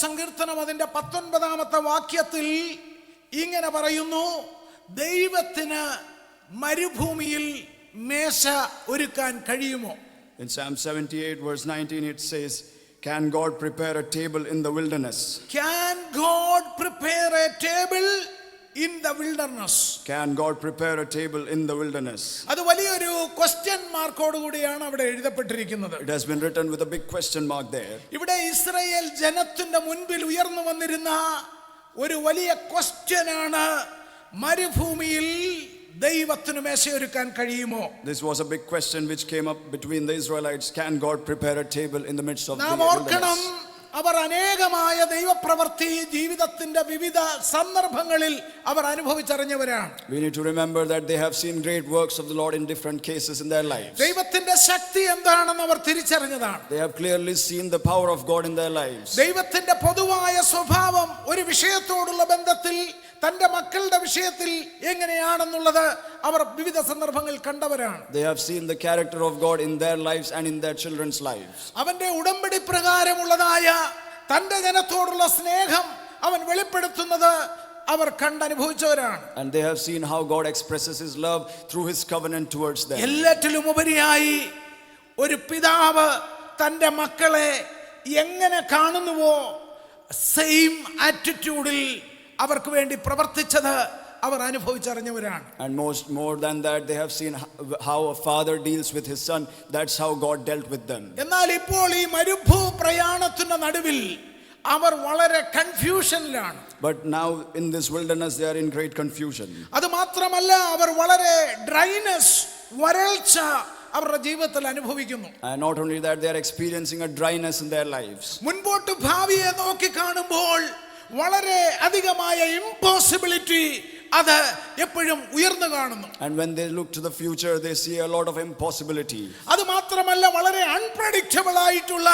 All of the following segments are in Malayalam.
സങ്കീർത്തനം അതിന്റെ 19-ാമത്തെ വാക്യത്തിൽ ഇങ്ങനെ പറയുന്നു, ദൈവത്തിന് മരുഭൂമിയിൽ മേശ ഒരുക്കാൻ കഴിയുമോ? In Psalm 78 verse 19 it says, can God prepare a table in the wilderness? Can God prepare a table in the wilderness? Can God prepare a table in the wilderness? അത് വലിയൊരു ക്വസ്റ്റ്യൻ മാർക്കോട് കൂടിയാണ് അവിടെ എഴുതപ്പെട്ടിരിക്കുന്നത്. It has been written with a big question mark there. ഇവിടെ ഇസ്രായേൽ ജനത്തിന്റെ മുൻപിൽ ഉയർന്നു വന്നിരുന്ന ഒരു വലിയ ക്വസ്റ്റ്യനാണ്, മരുഭൂമിയിൽ ദൈവത്തിന് മേശയൊരുക്കാൻ കഴിയുമോ? This was a big question which came up between the Israelites. Can God prepare a table in the midst of the നാം ഓർക്കണം, അവർ അനേകമായ ദൈവപ്രവൃത്തി ജീവിതത്തിന്റെ വിവിധ സന്ദർഭങ്ങളിൽ അവർ അനുഭവിച്ചറിഞ്ഞവരാണ്. We need to remember that they have seen great works of the Lord in different cases in their lives. ദൈവത്തിന്റെ ശക്തി എന്താണെന്ന് അവർ തിരിച്ചറിഞ്ഞതാണ്. They have clearly seen the power of God in their lives. ദൈവത്തിന്റെ പൊതുവായ സ്വഭാവം ഒരു വിഷയത്തോടുള്ള ബന്ധത്തിൽ തന്റെ മക്കളുടെ വിഷയത്തിൽ എങ്ങനെയാണെന്നുള്ളത് അവർ വിവിധ സന്ദർഭങ്ങളിൽ കണ്ടവരാണ്. They have seen the character of God in their lives and in their children's lives. അവന്റെ ഉടമ്പടി പ്രകാരമുള്ളതായ തന്റെ ജനത്തോടുള്ള സ്നേഹം അവൻ വെളിപ്പെടുത്തുന്നത് അവർ കണ്ടനുഭവിച്ചവരാണ്. And they have seen how God expresses his love through his covenant towards them. എല്ലാറ്റിലും ഉപരിയായി ഒരു പിതാവ് തന്റെ മക്കളെ എങ്ങനെ കാണുന്നുവോ സെയിം ആറ്റിറ്റ്യൂഡിൽ അവർക്ക് വേണ്ടി പ്രവർത്തിച്ചത് അവർ അനുഭവിച്ചറിഞ്ഞവരാണ്. And more than that, they have seen how a father deals with his son. That's how God dealt with them. എന്നാൽ ഇപ്പോൾ ഈ മരുഭൂ പ്രയാണത്തിന്റെ നടുവിൽ അവർ വളരെ കൺഫ്യൂഷനിലാണ്. But now in this wilderness they are in great confusion. അത് മാത്രമല്ല, അവർ വളരെ ഡ്രൈനസ്, വരൾച്ച അവരുടെ ജീവിതത്തിൽ അനുഭവിക്കുന്നു. And not only that, they are experiencing a dryness in their lives. മുൻപോട്ട് ഭാവിയെ നോക്കി കാണുമ്പോൾ വളരെ അധികമായ ഇംപോസിബിലിറ്റി അത് എപ്പോഴും ഉയർന്നു കാണുന്നു. And when they look to the future, they see a lot of impossibility. അത് മാത്രമല്ല, വളരെ അൺപ്രഡിക്റ്റബിൾ ആയിട്ടുള്ള,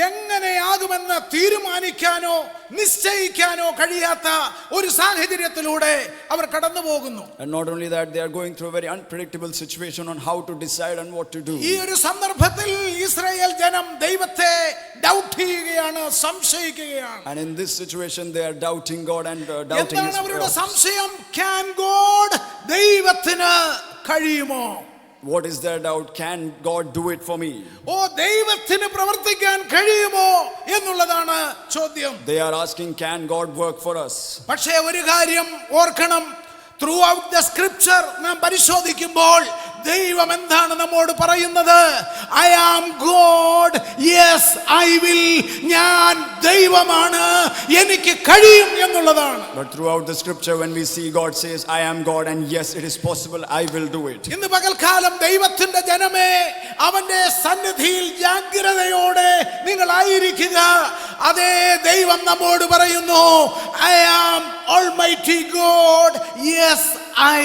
എങ്ങനെയാകുമെന്ന് തീരുമാനിക്കാനോ നിശ്ചയിക്കാനോ കഴിയാത്ത ഒരു സാഹചര്യത്തിലൂടെ അവർ കടന്നു പോകുന്നു. And not only that, they are going through a very unpredictable situation on how to decide and what to do. ഈ ഒരു സന്ദർഭത്തിൽ ഇസ്രായേൽ ജനം ദൈവത്തെ ഡൗട്ട് ചെയ്യുകയാണ്, സംശയിക്കുകയാണ്. And in this situation they are doubting God and doubting his എന്താണ് അവരുടെ works. സംശയം? Can God, ദൈവത്തിന് കഴിയുമോ? What is their doubt? Can God do it for me? ഓ, ദൈവത്തിന് പ്രവർത്തിക്കാൻ കഴിയുമോ എന്നുള്ളതാണ് ചോദ്യം. They are asking, can God work for us? പക്ഷേ ഒരു കാര്യം ഓർക്കണം, ത്രൂ ഔട്ട് ദ സ്ക്രിപ്ചർ നാം പരിശോധിക്കുമ്പോൾ ദൈവം എന്താണ് നമ്മോട് പറയുന്നത്? I am God, yes I will, ഞാൻ ദൈവമാണ്, എനിക്ക് കഴിയും എന്നുള്ളതാണ്. But throughout the scripture when we see God says, I am God, and yes it is possible, I will do it. ഇന്ന് പകൽക്കാലം ദൈവത്തിന്റെ ജനമേ, അവന്റെ സന്നിധിയിൽ ജാഗ്രതയോടെ നിങ്ങളായിരിക്കുക. അതേ ദൈവം നമ്മോട് പറയുന്നു, I am almighty God, yes I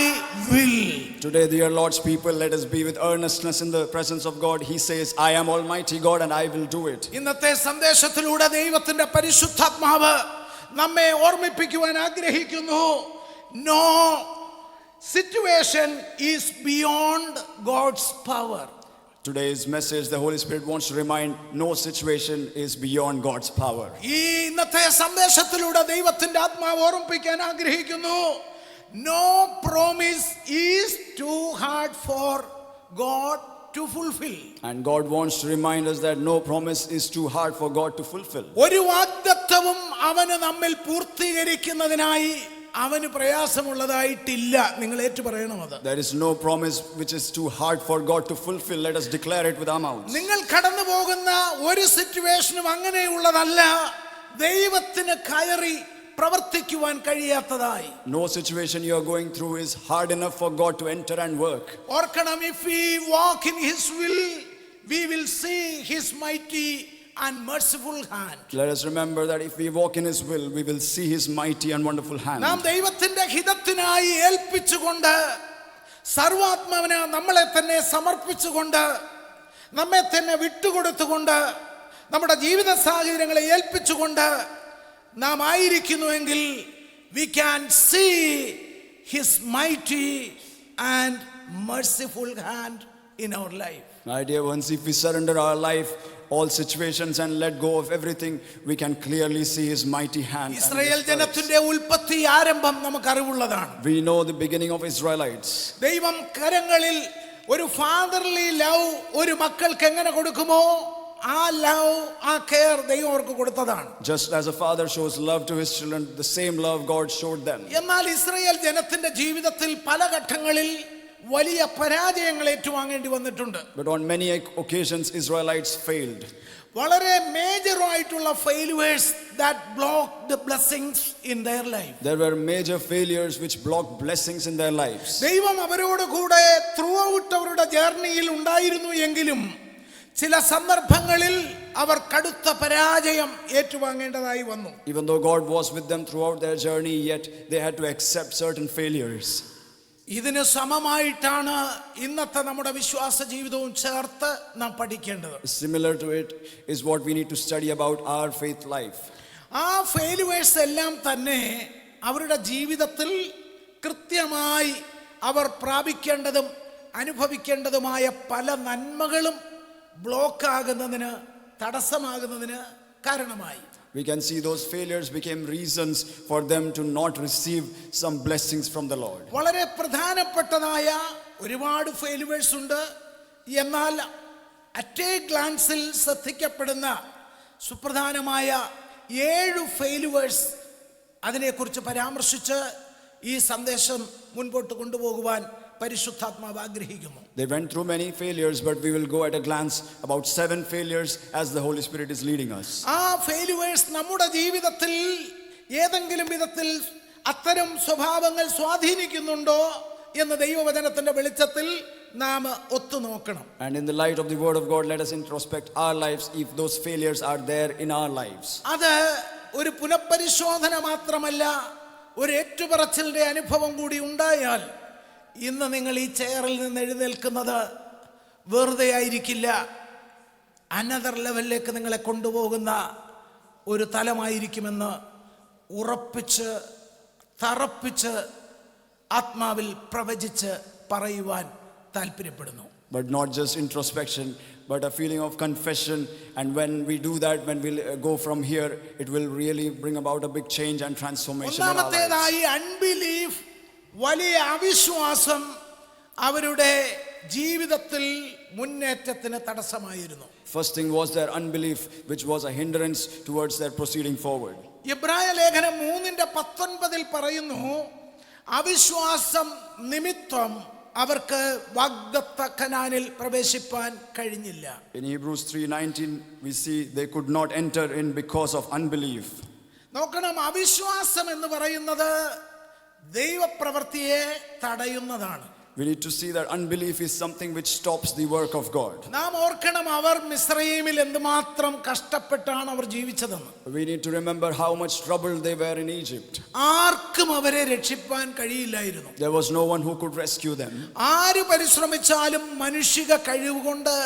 will. Today, dear Lord's people, let us be with earnestness in the presence of God. He says, I am Almighty God and I will do it. ഇന്നത്തെ സന്ദേശത്തിലൂടെ ദൈവത്തിന്റെ പരിശുദ്ധാത്മാവ് നമ്മെ ഓർമ്മിപ്പിക്കുവാൻ ആഗ്രഹിക്കുന്നു, no situation is beyond God's power. Today's message, the Holy Spirit wants to remind, no situation is beyond God's power. ഈ ഇന്നത്തെ സന്ദേശത്തിലൂടെ ദൈവത്തിന്റെ ആത്മാവ് ഓർമ്മിപ്പിക്കാൻ ആഗ്രഹിക്കുന്നു, no promise is too hard for God to fulfill. And God wants to remind us that no promise is too hard for God to fulfill. ഒരു വാഗ്ദത്തവും അവന് നമ്മിൽ പൂർത്തീകരിക്കുന്നതിനായി അവന് പ്രയാസമുള്ളതായിട്ടില്ല. നിങ്ങൾ ഏറ്റു പറയണം അത്. There is no promise which is too hard for God to fulfill. Let us declare it with our mouths. നിങ്ങൾ കടന്നു പോകുന്ന ഒരു സിറ്റുവേഷനും അങ്ങനെയുള്ളതല്ല, ദൈവത്തിന് കയറി പ്രവർത്തിക്കുവാൻ കഴിയാത്തതായി. No situation you are going through is hard enough for God to enter and work. ഓർക്കണം, if we walk in his will, we will see his mighty and merciful hand. Let us remember that if we walk in his will, we will see his mighty and wonderful hand. നാം ദൈവത്തിന്റെ ഹിതത്തിനായി ഏൽപ്പിച്ചുകൊണ്ട്, സർവാത്മാവിന് നമ്മളെ തന്നെ സമർപ്പിച്ചുകൊണ്ട്, നമ്മെ തന്നെ വിട്ടുകൊടുത്തുകൊണ്ട്, നമ്മുടെ ജീവിത സാഹചര്യങ്ങളെ ഏൽപ്പിച്ചുകൊണ്ട് നാം ആയിരിക്കുന്നുവെങ്കിൽ, we can see his mighty and merciful hand in our life. My dear ones, if we surrender our life all situations and let go of everything, we can clearly see His mighty hand. and Israel His ജനത്തിന്റെ ഉൽപ്പത്തി ആരംഭം നമുക്ക് അറിവുള്ളതാണ്. courage. We know the beginning of Israelites. ദൈവം കരങ്ങളിൽ ഒരു ഫാദർലി ലവ് ഒരു മക്കൾക്ക് എങ്ങനെ കൊടുക്കുമോ ആ ലവ് ആ കെയർ ദൈവം അവർക്ക് കൊടുത്തതാണ്. Just as a father shows love to his children, the same love God showed them. എന്നാൽ ഇസ്രായേൽ ജനത്തിന്റെ ജീവിതത്തിൽ പല ഘട്ടങ്ങളിൽ വലിയ പരാജയങ്ങൾ ഏറ്റുവാങ്ങേണ്ടി വന്നിട്ടുണ്ട്. But on many occasions, Israelites failed. വളരെ മേജർ ആയിട്ടുള്ള failures that block the blessings in their life. There were major failures which blocked blessings in their lives. ദൈവം അവരോട് കൂടെ ത്രൂ ഔട്ട് അവരുടെ ജേർണിയിൽ ഉണ്ടായിരുന്നു എങ്കിലും ചില സന്ദർഭങ്ങളിൽ അവർ കടുത്ത പരാജയം ഏറ്റുവാങ്ങേണ്ടതായി വന്നു. Even though God was with them throughout their journey, yet they had to accept certain failures. ഇതിന് സമമായിട്ടാണ് ഇന്നത്തെ നമ്മുടെ വിശ്വാസ ജീവിതവും ചേർത്ത് നാം പഠിക്കേണ്ടത്. Similar to it is what we need to study about our faith life. ആ ഫെയിലുവേഴ്സ് എല്ലാം തന്നെ അവരുടെ ജീവിതത്തിൽ കൃത്യമായി അവർ പ്രാപിക്കേണ്ടതും അനുഭവിക്കേണ്ടതുമായ പല നന്മകളും ബ്ലോക്ക് ആകുന്നതിന് തടസ്സമാകുന്നതിന് കാരണമായി. We can see those failures became reasons for them to not receive some blessings from the Lord. വളരെ പ്രധാനപ്പെട്ടതായ ഒരുപാട് ഫെയിലുവേഴ്സ് ഉണ്ട്. എന്നാൽ അറ്റ് എ ഗ്ലാൻസിൽ ശ്രദ്ധിക്കപ്പെടുന്ന സുപ്രധാനമായ 7 ഫെയിലുവേഴ്സ് അതിനെക്കുറിച്ച് പരാമർശിച്ച് ഈ സന്ദേശം മുൻപോട്ട് കൊണ്ടുപോകുവാൻ പരിശുദ്ധാത്മാവ് ആഗ്രഹിക്കുന്നു. They went through many failures, but we will go at a glance about 7 failures as the Holy Spirit is leading us. ആ ഫെയിലുവേഴ്സ് നമ്മുടെ ജീവിതത്തിൽ ഏതെങ്കിലും വിധത്തിൽ അത്തരം സ്വഭാവങ്ങൾ സ്വാധീനിക്കുന്നുണ്ടോ എന്ന് ദൈവവചനത്തിന്റെ വെളിച്ചത്തിൽ നാം ഒത്തുനോക്കണം. And in the light of the word of God, let us introspect our lives if those failures are there in our lives. അത് ഒരു പുനഃപരിശോധന മാത്രമല്ല, ഒരു ഏറ്റുപറച്ചിലിന്റെ അനുഭവം കൂടി ഉണ്ടായാൽ ഇന്ന് നിങ്ങൾ ഈ ചെയറിൽ നിന്ന് എഴുന്നേൽക്കുന്നത് വെറുതെ ആയിരിക്കില്ല. അനദർ ലെവലിലേക്ക് നിങ്ങളെ കൊണ്ടുപോകുന്ന ഒരു തലമായിരിക്കുമെന്ന് ഉറപ്പിച്ച് തറപ്പിച്ച് ആത്മാവിൽ പ്രവചിച്ച് പറയുവാൻ താല്പര്യപ്പെടുന്നു. But not just introspection, but a feeling of confession. And when we do that, when we go from here, it will really bring about a big change and transformation in our lives. ഒന്നാമത്തേതായി അൺബിലീഫ്, വലിയ അവിശ്വാസം അവരുടെ ജീവിതത്തിൽ മുന്നേറ്റത്തിന് തടസ്സമായിരുന്നു. First thing was their unbelief, which was a hindrance towards their proceeding forward. ഇബ്രായ ലേഖനം 3:19 പറയുന്നു, അവിശ്വാസം നിമിത്തം അവർക്ക് വാഗ്ദത്ത കനാനിൽ പ്രവേശിപ്പാൻ കഴിഞ്ഞില്ല. In Hebrews 3:19 we see they could not enter in because of unbelief. നോക്കണം, അവിശ്വാസം എന്ന് പറയുന്നത് ദൈവപ്രവൃത്തിയെ തടയുന്നതാണ്. We need to see that unbelief is something which stops the work of God. നാം ഓർക്കണം, അവർ മിസ്രയീമിൽ എന്തുമാത്രം കഷ്ടപ്പെട്ടാണ് അവർ ജീവിച്ചതെന്ന്. We need to remember how much trouble they were in Egypt. ആർക്കും അവരെ രക്ഷിപ്പാൻ കഴിയില്ലായിരുന്നു. There was no one who could rescue them. ആര് പരിശ്രമിച്ചാലും മനുഷിക കഴിവുകൊണ്ട്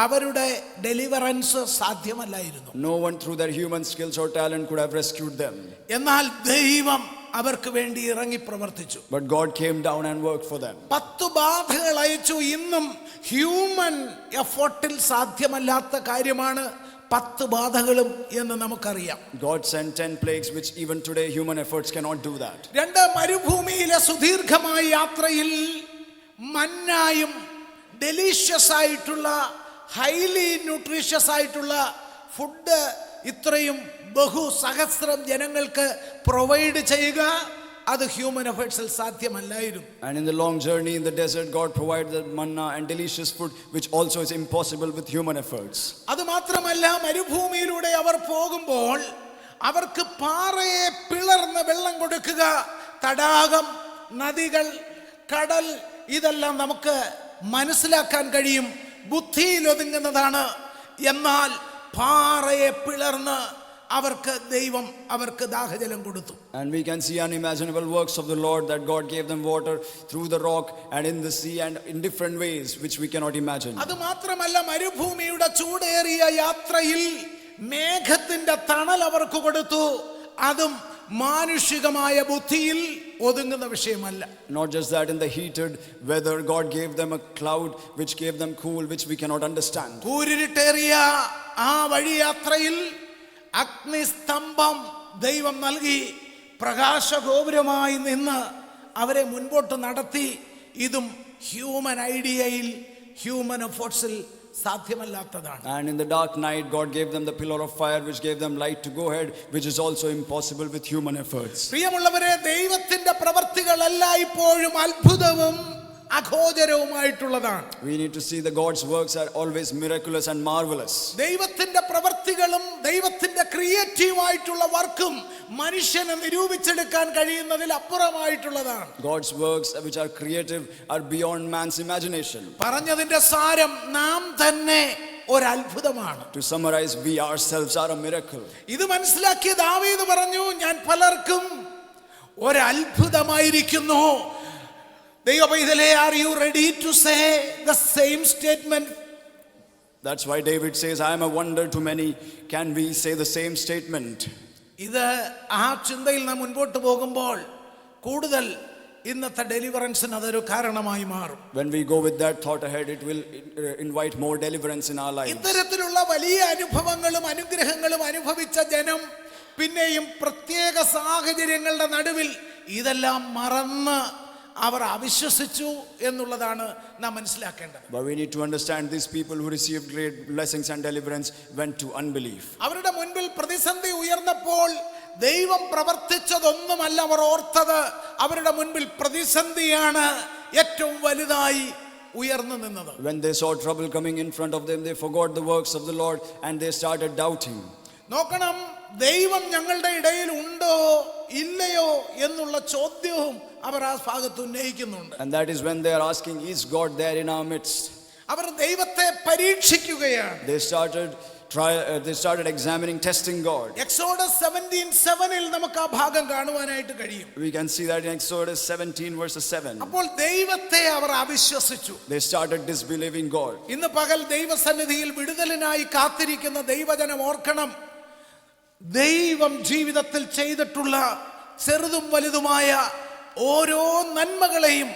അവരുടെ deliverance സാധ്യമല്ലായിരുന്നു. No one through their human skills or talent could have rescued them. എന്നാൽ ദൈവം അവർക്ക് വേണ്ടി ഇറങ്ങി പ്രവർത്തിച്ചു. But God came down and worked for them. 10 ബാധകൾ അയച്ചു. ഇന്നും ഹ്യൂമൻ എഫോർട്ടിൽ സാധ്യമല്ലാത്ത കാര്യമാണ് 10 ബാധകളും എന്ന് നമുക്കറിയാം. God sent 10 plagues, which even today human efforts cannot do that. 2 മരുഭൂമിയിലെ സുദീർഘമായ യാത്രയിൽ മന്നായും ഡെലീഷ്യസ് ആയിട്ടുള്ള ഹൈലി ന്യൂട്രീഷ്യസ് ആയിട്ടുള്ള ഫുഡ് ഇത്രയും ബഹുസഹസ്രം ജനങ്ങൾക്ക് പ്രൊവൈഡ് ചെയ്യുക, അത് human എഫേർട്സിൽ സാധ്യമല്ലായിരുന്നു. And in the long journey in the desert, God provided manna and delicious food, which also is impossible with human efforts. അത് മാത്രമല്ല, മരുഭൂമിയിലൂടെ അവർ പോകുമ്പോൾ അവർക്ക് പാറയെ പിളർന്ന് വെള്ളം കൊടുക്കുക, തടാകം, നദികൾ, കടൽ, ഇതെല്ലാം നമുക്ക് മനസ്സിലാക്കാൻ കഴിയും, ബുദ്ധിയിൽ ഒതുങ്ങുന്നതാണ്. എന്നാൽ പാറയെ പിളർന്ന് അവർക്ക് ദൈവം അവർക്ക് ദാഹജലം കൊടുത്തു. And we can see unimaginable works of the Lord, that God gave them water through the rock and in the sea and in different ways which we cannot imagine. അത് മാത്രമല്ല, മരുഭൂമിയുടെ ചൂടേറിയ യാത്രയിൽ മേഘത്തിന്റെ തണൽ അവർക്ക് കൊടുത്തു. അതും മാനുഷികമായ ബുദ്ധിയിൽ ഒതുങ്ങുന്ന വിഷയമല്ല. Not just that, in the heated weather, God gave them a cloud which gave them cool, which we cannot understand. കൂരിരുട്ടേറിയ ആ വഴിയാത്രയിൽ അഗ്നിസ്തംഭം ദൈവം നൽകി പ്രകാശഗോപുരമായി നിന്ന് അവരെ മുൻപോട്ട് നടത്തി. ഇതും ഹ്യൂമൻ ഐഡിയയിൽ, ഹ്യൂമൻ എഫോർട്സിൽ സാധ്യമല്ലാത്തതാണ്. And in the dark night, God gave them the pillar of fire, which gave them light to go ahead, which is also impossible with human efforts. പ്രിയമുള്ളവരെ, ദൈവത്തിന്റെ പ്രവർത്തികൾ എല്ലായ്പ്പോഴും അത്ഭുതവും അഘോചരവുമായിട്ടുള്ളതാണ്. We need to see that God's works are always miraculous and marvelous. ദൈവത്തിന്റെ പ്രവർത്തികളും ദൈവത്തിന്റെ ക്രിയേറ്റീവ് ആയിട്ടുള്ള വർക്കും മനുഷ്യനെ നിരൂപിച്ചെടുക്കാൻ കഴിയുന്നതിൽ അപ്പുറമായിട്ടുള്ളതാണ്. God's works which are creative are beyond man's imagination. പറഞ്ഞതിന്റെ സാരം നാം തന്നെ ഒരു അത്ഭുതമാണ്. To summarize, we ourselves are a miracle. ഇത് മനസ്സിലാക്കിയ ദാവീദ് പറഞ്ഞു, ഞാൻ പലർക്കും ഒരു അത്ഭുതമായിരിക്കുന്നു. ദൈവപൈതലേ, are you ready to say the same statement? That's why David says, I am a wonder to many. Can we say the same statement? ഇത് ആ ചിന്തയിൽ നാം മുൻപോട്ട് പോകുമ്പോൾ കൂടുതൽ ഇന്നത്തെ ഡെലിവറൻസിന് അതൊരു കാരണമായി മാറും. When we go with that thought ahead, it will invite more deliverance in our lives. ഇത്തരത്തിലുള്ള വലിയ അനുഭവങ്ങളും അനുഗ്രഹങ്ങളും അനുഭവിച്ച ജനം പിന്നെയും പ്രത്യേക സാഹചര്യങ്ങളുടെ നടുവിൽ ഇതെല്ലാം മറന്ന് അവർ അവിശ്വസിച്ചു എന്നുള്ളതാണ് നാം മനസ്സിലാക്കേണ്ടത്. But we need to understand these people who received great blessings and deliverance went to unbelief. അവരുടെ മുൻപിൽ പ്രതിസന്ധി ഉയർന്നപ്പോൾ ദൈവം പ്രവർത്തിച്ചതൊന്നുമല്ല അവർ ഓർത്തത്. അവരുടെ മുൻപിൽ പ്രതിസന്ധിയാണ് ഏറ്റവും വലുതായി ഉയർന്നു നിന്നത്. When they saw trouble coming in front of them, they forgot the works of the Lord and they started doubting. നോക്കണം, ദൈവം ഞങ്ങളുടെ ഇടയിൽ ഉണ്ടോ ഇല്ലയോ എന്നുള്ള ചോദ്യവും അവർ ആ ഭാഗത്ത് ഉന്നയിക്കുന്നുണ്ട്. And that is when they are asking, is God there in our midst? അവർ ദൈവത്തെ പരീക്ഷിക്കുകയാണ്. They started examining, testing God. Exodus 17:7 നമുക്ക് ആ ഭാഗം കാണുവാനായിട്ട് കഴിയും. We can see that in Exodus 17 verses 7. അപ്പോൾ ദൈവത്തെ അവർ അവിശ്വസിച്ചു. They started disbelieving God. ഇന്ന് പകൽ ദൈവസന്നിധിയിൽ വിടുതലിനായി കാത്തിരിക്കുന്ന ദൈവജനം ഓർക്കണം, ദൈവം ജീവിതത്തിൽ ചെയ്തിട്ടുള്ള ചെറുതും വലുതുമായ ഓരോ നന്മകളെയും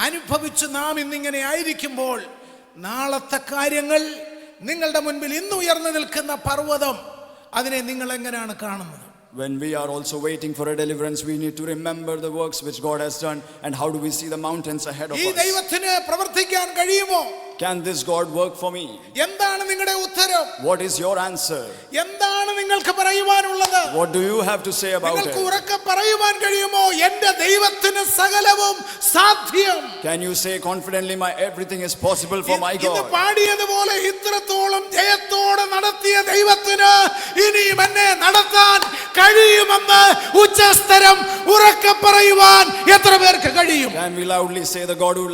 അനുഭവിച്ച് നാം ഇന്നിങ്ങനെ ആയിരിക്കുമ്പോൾ നാളത്തെ കാര്യങ്ങൾ, നിങ്ങളുടെ മുൻപിൽ ഇന്ന് ഉയർന്നു നിൽക്കുന്ന പർവ്വതം, അതിനെ നിങ്ങൾ എങ്ങനെയാണ് കാണുന്നത്? When we are also waiting for a deliverance, we need to remember the works which God has done and how do we see the mountains ahead of ഈ us. ദൈവത്തിന് പ്രവർത്തിക്കാൻ കഴിയുമോ? Can this God work for me? എന്താണ് നിങ്ങളുടെ ഉത്തരം? What is your answer? എന്താണ് നിങ്ങൾക്ക് പറയുവാനുള്ളത്? What do you have to say about നിങ്ങൾക്ക് it? ഉറക്കെ പറയുവാൻ കഴിയുമോ, എൻ്റെ ദൈവത്തിന് സകലവും സാധ്യം? Can you say confidently, my everything is possible for my ഇത് God? പാടിയതുപോലെ ഇത്രത്തോളം ജയത്തോടെ നടത്തിയ ദൈവത്തിന് ഇനിയും എന്നെ നടത്താൻ കഴിയുമെന്ന് ഉച്ചസ്ഥരം ഉറക്കെ പറയുവാൻ എത്ര പേർക്ക് കഴിയും? Can we loudly say, the God who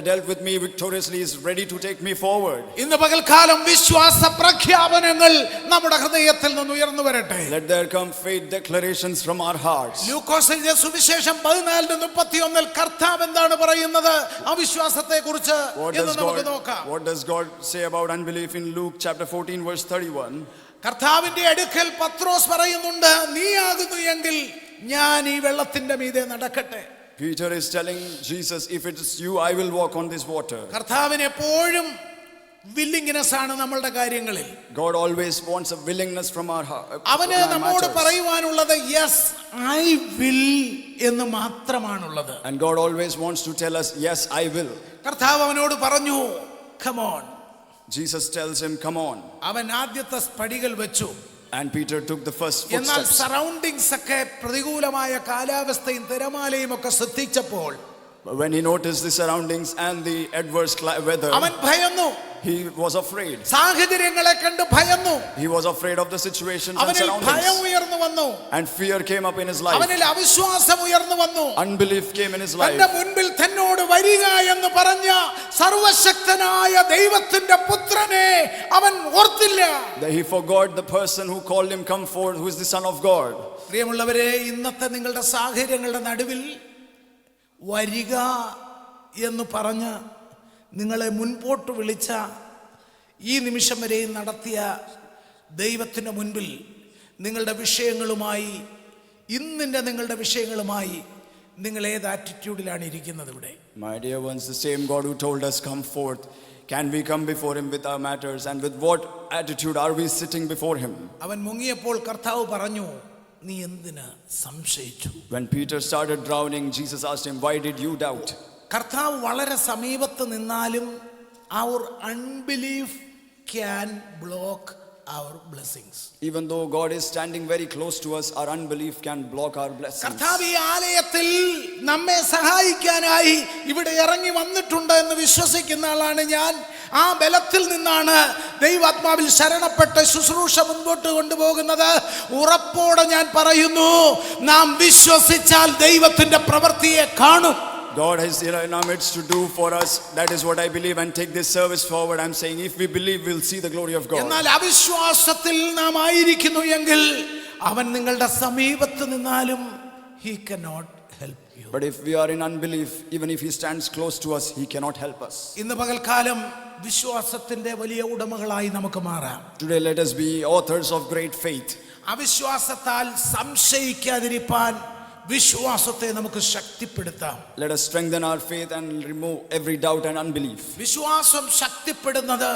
dealt with me victoriously is ready to take me forward? ഇന്ന് പകൽക്കാലം വിശ്വാസ പ്രഖ്യാപനങ്ങൾ നമ്മുടെ ഹൃദയത്തിൽ നിന്ന് ഉയർന്നു വരട്ടെ. Let there come faith declarations from our hearts. ലൂക്കോസിന്റെ സുവിശേഷം 14:31 കർത്താവ് എന്താണ് പറയുന്നത് അവിശ്വാസത്തെ കുറിച്ച് എന്ന് നമുക്ക് നോക്കാം. What does God say about unbelief in Luke chapter 14 verse 31? കർത്താവിന്റെ അടുക്കൽ പത്രോസ് പറയുന്നുണ്ട്, നീ ആകുന്നു എങ്കിൽ ഞാൻ ഈ വെള്ളത്തിന്റെ മീതെ നടക്കട്ടെ. Peter is telling Jesus, if it is you, I will walk on this water. കർത്താവിന് എപ്പോഴും വില്ലിംഗ്നെസ് ആണ് നമ്മളുടെ കാര്യങ്ങളിൽ. God always wants a willingness from our heart. അവന് നമ്മോട് പറയുവാനുള്ളത് യെസ് ഐ വിൽ എന്ന് മാത്രമാണുള്ളത്. And God always wants to tell us, yes, I will. കർത്താവ് അവനോട് പറഞ്ഞു, come on. Jesus tells him, come on. അവൻ ആദ്യത്തെ പടികൾ വെച്ചു. And Peter took the first എന്നാൽ footsteps. സറൗണ്ടിങ്സ് ഒക്കെ പ്രതികൂലമായ കാലാവസ്ഥയും തിരമാലയും ഒക്കെ ശ്രദ്ധിച്ചപ്പോൾ When he noticed the surroundings and the adverse weather, അവൻ ഭയന്നു. he was afraid. സാഹചര്യങ്ങളെ കണ്ട് ഭയന്നു. He was afraid of the situations and അവനിൽ ഭയം surroundings. ഉയർന്നു വന്നു. And fear came up in his life. അവനിൽ അവിശ്വാസം ഉയർന്നു വന്നു. Unbelief came in his life. തന്റെ മുൻപിൽ തന്നോട് വരിക എന്ന് പറഞ്ഞ സർവശക്തനായ ദൈവത്തിന്റെ പുത്രനെ അവൻ ഓർത്തില്ല. That he forgot the person who called him come forth, who is the Son of God. പ്രിയമുള്ളവരെ, ഇന്നത്തെ നിങ്ങളുടെ സാഹചര്യങ്ങളുടെ നടുവിൽ വരിക എന്ന് പറഞ്ഞ് നിങ്ങളെ മുൻപോട്ട് വിളിച്ച ഈ നിമിഷം വരെയും നടത്തിയ ദൈവത്തിന് മുൻപിൽ നിങ്ങളുടെ വിഷയങ്ങളുമായി ഇന്നിൻ്റെ നിങ്ങളുടെ വിഷയങ്ങളുമായി നിങ്ങൾ ഏത് ആറ്റിറ്റ്യൂഡിലാണ് ഇരിക്കുന്നത് ഇവിടെ? My dear ones, the same God who told us, come forth, can we come before him with our matters, and with what attitude are we sitting before him? അവൻ മുങ്ങിയപ്പോൾ കർത്താവ് പറഞ്ഞു, നീ എന്തിന് സംശയിച്ചു? When Peter started drowning, Jesus asked him, why did you doubt? കർത്താവ് വളരെ സമീപത്ത് നിന്നാലും our unbelief can block our blessings. Even though God is standing very close to us, our unbelief can block our blessings. കർത്താവ് ഈ ആലയത്തിൽ നമ്മെ സഹായിക്കാനായി ഇവിടെ ഇറങ്ങി വന്നിട്ടുണ്ട് എന്ന് വിശ്വസിക്കുന്ന ആളാണ് ഞാൻ. ആ ബലത്തിൽ നിന്നാണ് ദൈവാത്മാവിൽ ശരണപ്പെട്ട് ശുശ്രൂഷ മുൻപോട്ട് കൊണ്ടുപോകുന്നത്. ഉറപ്പോടെ ഞാൻ പറയുന്നു, നാം വിശ്വസിച്ചാൽ ദൈവത്തിന്റെ പ്രവൃത്തിയെ കാണും. God is here in our midst to do for us. That is what I believe, and take this service forward. I'm saying, if we believe, we'll see the glory of God. എന്നാൽ അവിശ്വാസത്തിൽ നാം ആയിരിക്കുന്നു എങ്കിൽ അവൻ നിങ്ങളുടെ സമീപത്ത് നിന്നാലും he cannot help you. But if we are in unbelief, even if he stands close to us, he cannot help us. ഇന്ന് പകൽക്കാലം വിശ്വാസത്തിന്റെ വലിയ ഉടമകളായി നമുക്ക് മാറാം. Today let us be authors of great faith. അവിശ്വാസത്താൽ സംശയിക്കാതിരിപ്പാൻ വിശ്വാസത്തെ നമുക്ക് ശക്തിപ്പെടുത്താം. Let us strengthen our faith and remove every doubt and unbelief. വിശ്വാസം ശക്തിപ്പെടുന്നത്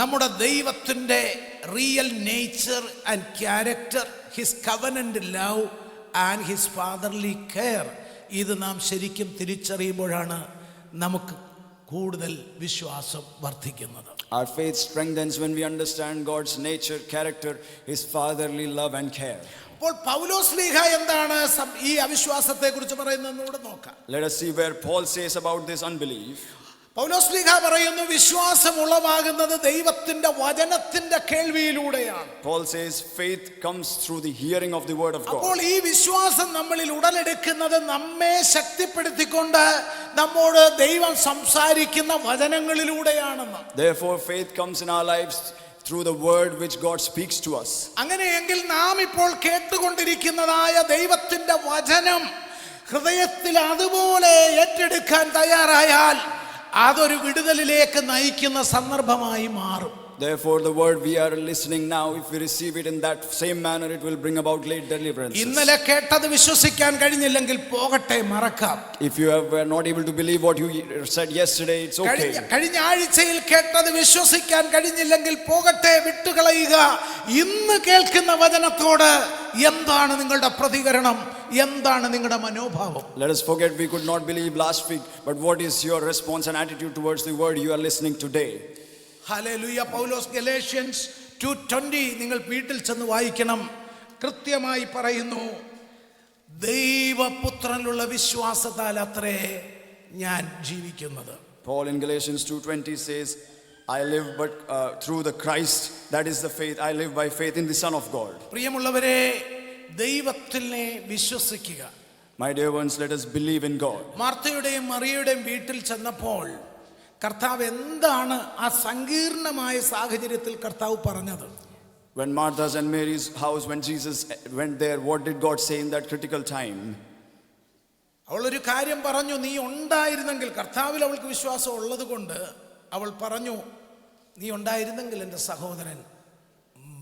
നമ്മുടെ ദൈവത്തിന്റെ real nature and character, his covenant love and his fatherly care, ഇത് നാം ശരിക്കും തിരിച്ചറിയുമ്പോഴാണ് നമുക്ക് കൂടുതൽ വിശ്വാസം വർദ്ധിക്കുന്നത്. Our faith strengthens when we understand God's nature, character, his fatherly love and care. അപ്പോൾ പൗലോസ്ലീഹ എന്താണ് ഈ അവിശ്വാസത്തെ കുറിച്ച് പറയുന്നതെന്ന് കൂടെ നോക്കാം. Let us see where Paul says about this unbelief. Paulose Sleeha പറയുന്നു, വിശ്വാസം ഉളവാകുന്നത് ദൈവത്തിന്റെ വചനത്തിന്റെ കേൾവിയിലൂടെയാണ്. Paul says faith comes through the hearing of the word of God. അപ്പോൾ ഈ വിശ്വാസം നമ്മളിൽ ഉടലെടുക്കുന്നത് നമ്മെ ശക്തിപ്പെടുത്തിക്കൊണ്ട് നമ്മോട് ദൈവം സംസാരിക്കുന്ന വചനങ്ങളിലൂടെയാണെന്ന്. Therefore faith comes in our lives through the word which God speaks to us. അങ്ങനെയെങ്കിൽ നാം ഇപ്പോൾ കേട്ടുകൊണ്ടിരിക്കുന്നതായ ദൈവത്തിന്റെ വചനം ഹൃദയത്തിൽ അതുപോലെ ഏറ്റെടുക്കാൻ തയ്യാറായാൽ അതൊരു വിടുതലിലേക്ക് നയിക്കുന്ന സന്ദർഭമായി മാറും. Therefore the word we are listening now, if we receive it in that same manner, it will bring about late deliverance. ഇന്നലെ കേട്ടത് വിശ്വസിക്കാൻ കഴിഞ്ഞില്ലെങ്കിൽ പോകട്ടെ, മറക്കാം. If you were not able to believe what you said yesterday, it's okay. കഴിഞ്ഞ ആഴ്ചയിൽ കേട്ടത് വിശ്വസിക്കാൻ കഴിഞ്ഞില്ലെങ്കിൽ പോകട്ടെ, വിട്ടുകളയുക. ഇന്ന് കേൾക്കുന്ന വചനത്തോട് എന്താണ് നിങ്ങളുടെ പ്രതികരണം, എന്താണ് നിങ്ങളുടെ മനോഭാവം? Let us forget we could not believe last week, but what is your response and attitude towards the word you are listening today? Hallelujah. Paulose Galatians 2:20 നിങ്ങൾ വീട്ടിൽ ചെന്ന് വായിക്കണം. കൃത്യമായി പറയുന്നു, ദൈവപുത്രനിലുള്ള വിശ്വാസത്താൽ അത്രേ ഞാൻ ജീവിക്കുന്നത്. Paul in Galatians 2:20 says, I live but through the Christ, that is the faith, I live by faith in the Son of God. പ്രിയമുള്ളവരെ, ദൈവത്തിനെ വിശ്വസിക്കുക. My dear ones, let us believe in God. മാർത്തയുടെയും മറിയയുടെയും വീട്ടിൽ ചെന്നപ്പോൾ കർത്താവ് എന്താണ് ആ സങ്കീർണമായ സാഹചര്യത്തിൽ കർത്താവ് പറഞ്ഞത്? When Martha's and Mary's house, when Jesus went there, what did God say in that critical time? അവളൊരു കാര്യം പറഞ്ഞു, നീ ഉണ്ടായിരുന്നെങ്കിൽ, കർത്താവിൽ അവൾക്ക് വിശ്വാസം ഉള്ളത് കൊണ്ട് അവൾ പറഞ്ഞു, നീ ഉണ്ടായിരുന്നെങ്കിൽ എൻ്റെ സഹോദരൻ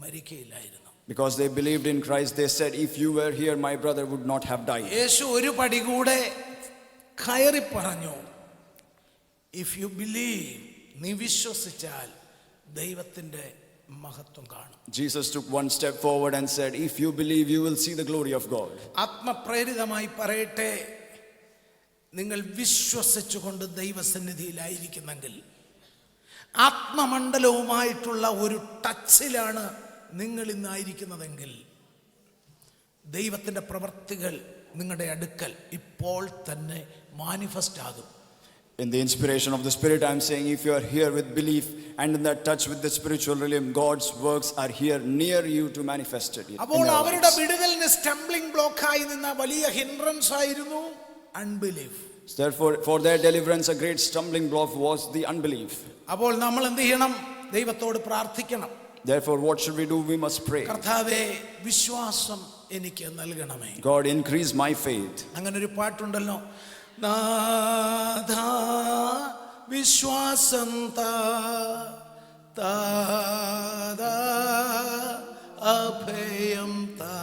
മരിക്കയില്ലായിരുന്നു. Because they believed in Christ, they said, if you were here, my brother would not have died. യേശു ഒരു പടി കൂടെ കയറി പറഞ്ഞു, ഇഫ് യു ബിലീവ്, നീ വിശ്വസിച്ചാൽ ദൈവത്തിന്റെ മഹത്വം കാണും. Jesus took one step forward and said, if you believe, you will see the glory of God. ആത്മപ്രേരിതമായി പറയട്ടെ, നിങ്ങൾ വിശ്വസിച്ചുകൊണ്ട് ദൈവസന്നിധിയിലായിരിക്കുന്നെങ്കിൽ, ആത്മമണ്ഡലവുമായിട്ടുള്ള ഒരു ടച്ചിലാണ് നിങ്ങൾ ഇന്നായിരിക്കുന്നതെങ്കിൽ, ദൈവത്തിന്റെ പ്രവൃത്തികൾ നിങ്ങളുടെ അടുക്കൽ ഇപ്പോൾ തന്നെ മാനിഫെസ്റ്റ് ആകും. In the inspiration of the Spirit, I am saying, if you are here with belief and in that touch with the spiritual realm, God's works are here near you to manifest it. അപ്പോൾ അവരുടെ വിടുതലിന് സ്റ്റംബ്ലിംഗ് ബ്ലോക്ക് ആയി നിന്ന വലിയ ഹിൻഡ്രൻസ് ആയിരുന്നു unbelief. Therefore, for their deliverance, a great stumbling block was the unbelief. അപ്പോൾ നമ്മൾ എന്ത് ചെയ്യണം? ദൈവത്തോട് പ്രാർത്ഥിക്കണം. Therefore, what should we do? We must pray. കർത്താവേ, വിശ്വാസം എനിക്ക് നൽകണമേ. God, increase my faith. അങ്ങനെ ഒരു പാട്ടുണ്ടല്ലോ, നാഥാ വിശ്വാസം താ അഭയം താ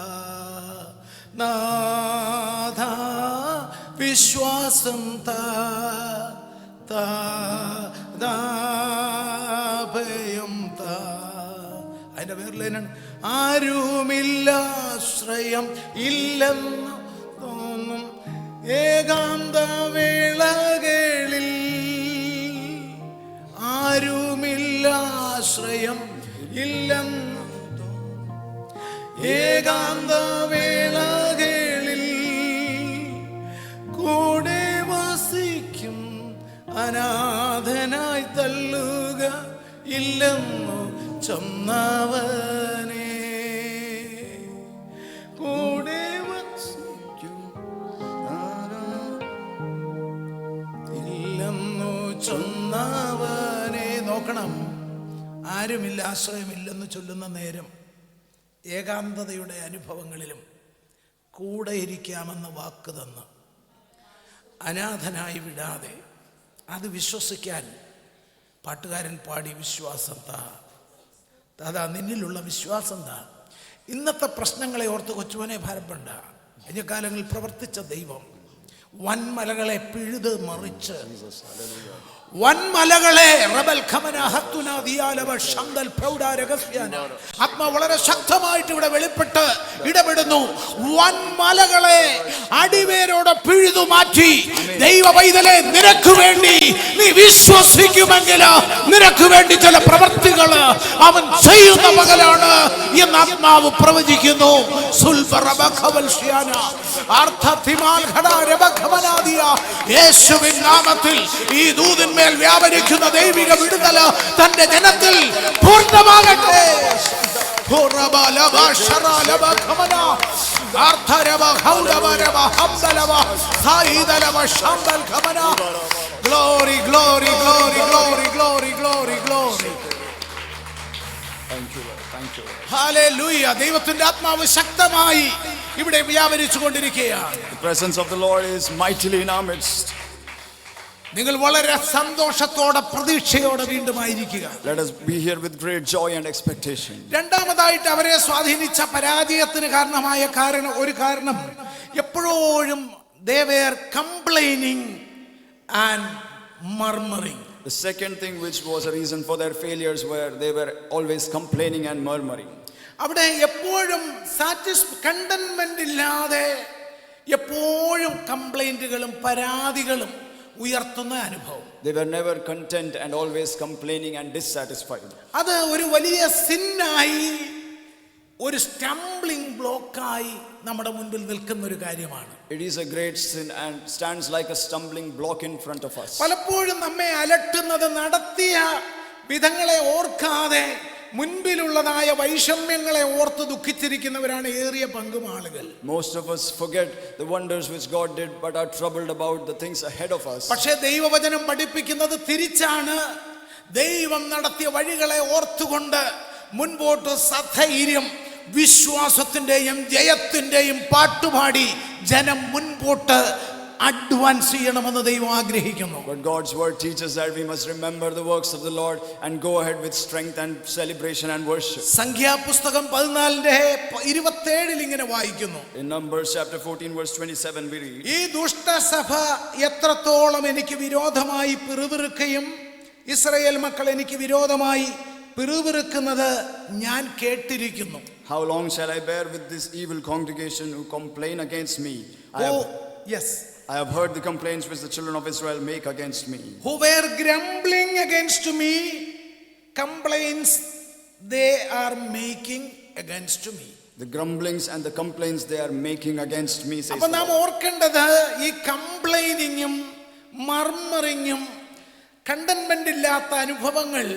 വിശ്വാസം താ താ താ ഭയം താ. അതിന്റെ പേരിലാണ് ആരുമില്ല ആശ്രയം ഇല്ലെന്ന് തോന്നും ഏകാന്ത വേളകളിൽ. ആരുമില്ല ആശ്രയം ഇല്ലെന്ന് ഏകാന്ത വേളകളിൽ കൂടെ വസിക്കും അനാഥനായി തള്ളുക ഇല്ലെന്നു ചൊന്നവനെ. കൂടെ വസിക്കും ഇല്ലെന്നു ചൊന്നവനെ. നോക്കണം, ആരുമില്ല ആശ്രയമില്ലെന്ന് ചൊല്ലുന്ന നേരം ഏകാന്തതയുടെ അനുഭവങ്ങളിലും കൂടെ ഇരിക്കാമെന്ന് വാക്ക് തന്ന് അനാഥനായി വിടാതെ അത് വിശ്വസിക്കാൻ പാട്ടുകാരൻ പാടി വിശ്വാസം താ. അതാ നിന്നിലുള്ള വിശ്വാസം താ. ഇന്നത്തെ പ്രശ്നങ്ങളെ ഓർത്ത് കൊച്ചുവനെ ഭാരപ്പെടണ്ട. കഴിഞ്ഞ കാലങ്ങളിൽ പ്രവർത്തിച്ച ദൈവം വൻമലകളെ പിഴുത് മറിച്ച് വൻമലകളെ ആത്മാ വളരെ ശക്തമായിട്ട് ഇവിടെ വെളിപ്പെട്ട് ഇടപെടുന്നു. വൻമലകളെ അടിവേരോടെ പിഴുതു മാറ്റി. ദൈവ പൈതലെ, നിനക്ക് വേണ്ടി നീ വിശ്വസിക്കുമെങ്കിൽ നിനക്ക് വേണ്ടി ചില പ്രവർത്തികൾ അവൻ ചെയ്യുന്ന പകലാണ് എന്ന് ആത്മാവ് പ്രവചിക്കുന്നു. യേശുവിൻ നാമത്തിൽ ഈ ദൂതന്മേൽ വ്യാപരിക്കുന്ന ദൈവിക വിടുതൽ തന്റെ ജനത്തിൽ പൂർണ്ണമാകട്ടെ. Glory, glory, glory, glory, glory, glory, glory. Thank you, Lord. Thank you, Lord. Hallelujah. ദൈവത്തിന്റെ ആത്മാവ് ശക്തമായി ഇവിടെ വ്യാപരിച്ചു കൊണ്ടിരിക്കുകയാണ്. The presence of the Lord is mightily in our midst. നിങ്ങൾ വളരെ സന്തോഷത്തോടെ പ്രതീക്ഷയോടെ വീണ്ടും ആയിരിക്കുക. Let us be here with great joy and expectation. രണ്ടാമതായിട്ട് അവരെ സ്വാധീനിച്ച പരാജയത്തിന് കാരണമായ ഒരു കാരണം എപ്പോഴും they were complaining and murmuring. The second thing which was a reason for their failures were they were always complaining and murmuring. അവിടെ എപ്പോഴും കണ്ടന്റ്മെന്റ് ഇല്ലാതെ എപ്പോഴും കംപ്ലൈന്റുകളും പരാതികളും ഉയർത്തുന്ന അനുഭവം. They were never content and always complaining and dissatisfied. അത് ഒരു വലിയ സിന്നായി, ഒരു സ്റ്റംബ്ലിംഗ് ബ്ലോക്കായി നമ്മുടെ മുൻപിൽ നിൽക്കുന്ന ഒരു കാര്യമാണ്. It is a great sin and stands like a stumbling block in front of us. പലപ്പോഴും നമ്മെ അലട്ടുന്നത് നടത്തിയ വിധങ്ങളെ ഓർക്കാതെ മുൻപിലുള്ളതായ വൈഷമ്യങ്ങളെ ഓർത്ത് ദുഃഖിച്ചിരിക്കുന്നവരാണ് ഏറിയ പങ്കും ആളുകൾ. Most of us forget the wonders which God did but are troubled about the things ahead of us. പക്ഷേ ദൈവവചനം പഠിപ്പിക്കുന്നത് തിരിച്ചാണ്. ദൈവം നടത്തിയ വഴികളെ ഓർത്തുകൊണ്ട് മുൻപോട്ട് സധൈര്യം വിശ്വാസത്തിന്റെയും ജയത്തിന്റെയും പാട്ടുപാടി ജനം മുൻപോട്ട് അഡ്വാൻസ് ചെയ്യണമെന്ന് ദൈവം ആഗ്രഹിക്കുന്നു. But God's word teaches that we must remember the works of the Lord and go ahead with strength and celebration and worship. സംഖ്യാപുസ്തകം 14:27 ഇങ്ങനെ വായിക്കുന്നു. In Numbers chapter 14 verse 27 we read, ഈ ദുഷ്ടസഭ എത്രത്തോളം എനിക്ക് വിരോധമായി പിറുപിറുക്കുകയും ഇസ്രായേൽ മക്കൾ എനിക്ക് വിരോധമായി പിറുപിറുക്കുന്നത് ഞാൻ കേട്ടിരിക്കുന്നു. How long shall I bear with this evil congregation who complain against me? I have heard the complaints which the children of Israel make against me. Who were grumbling against me, complaints they are making against me. The grumblings and the complaints they are making against me, says അപ്പോൾ the നാം Lord. ഓർക്കേണ്ടത് ഈ കംപ്ലൈനിങ്ങും മർമറിങ്ങും കണ്ടന്റ്മെന്റ് ഇല്ലാത്ത അനുഭവങ്ങൾ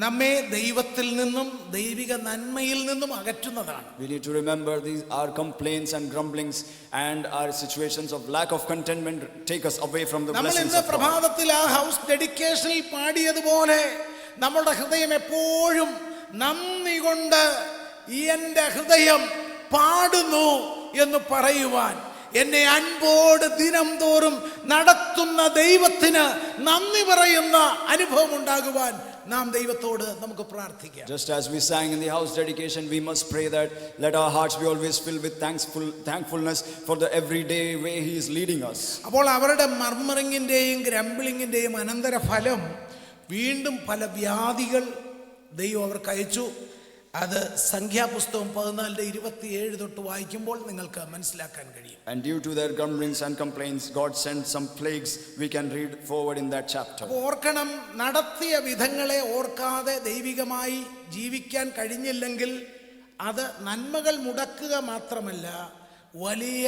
നമ്മെ ദൈവത്തിൽ നിന്നും ദൈവിക നന്മയിൽ നിന്നും അകറ്റുന്നതാണ്. We need to remember these our complaints and grumblings and our situations of lack of contentment take us away from the നമ്മൾ blessings ഇന്ന് of God. പ്രഭാതത്തിൽ ആ ഹൗസ് ഡെഡിക്കേഷനിൽ പാടിയതുപോലെ നമ്മുടെ ഹൃദയം എപ്പോഴും നന്ദി കൊണ്ട് എൻ്റെ ഹൃദയം പാടുന്നു എന്ന് പറയുവാൻ, എന്നെ അൻപോട് ദിനം തോറും നടത്തുന്ന ദൈവത്തിന് നന്ദി പറയുന്ന അനുഭവം ഉണ്ടാകുവാൻ നാം ദൈവത്തോട് നമുക്ക് പ്രാർത്ഥിക്കാം. Just as we sang in the house dedication, we must pray that let our hearts be always filled with thankfulness for the everyday way He is leading us. അപ്പോൾ അവരുടെ മർമറിങ്ങിൻ്റെയും ഗ്രംബിളിങ്ങിൻ്റെയും അനന്തര ഫലം വീണ്ടും പല വ്യാധികൾ ദൈവം അവർക്ക് അയച്ചു. അത് സംഖ്യാപുസ്തകം 14:27 തൊട്ട് വായിക്കുമ്പോൾ നിങ്ങൾക്ക് മനസ്സിലാക്കാൻ കഴിയും. And due to their grumblings and complaints, God sent some plagues. We can read forward in that chapter. ഓർക്കണം, നടത്തിയ വിധങ്ങളെ ഓർക്കാതെ ദൈവികമായി ജീവിക്കാൻ കഴിഞ്ഞില്ലെങ്കിൽ അത് നന്മകൾ മുടക്കുക മാത്രമല്ല, വലിയ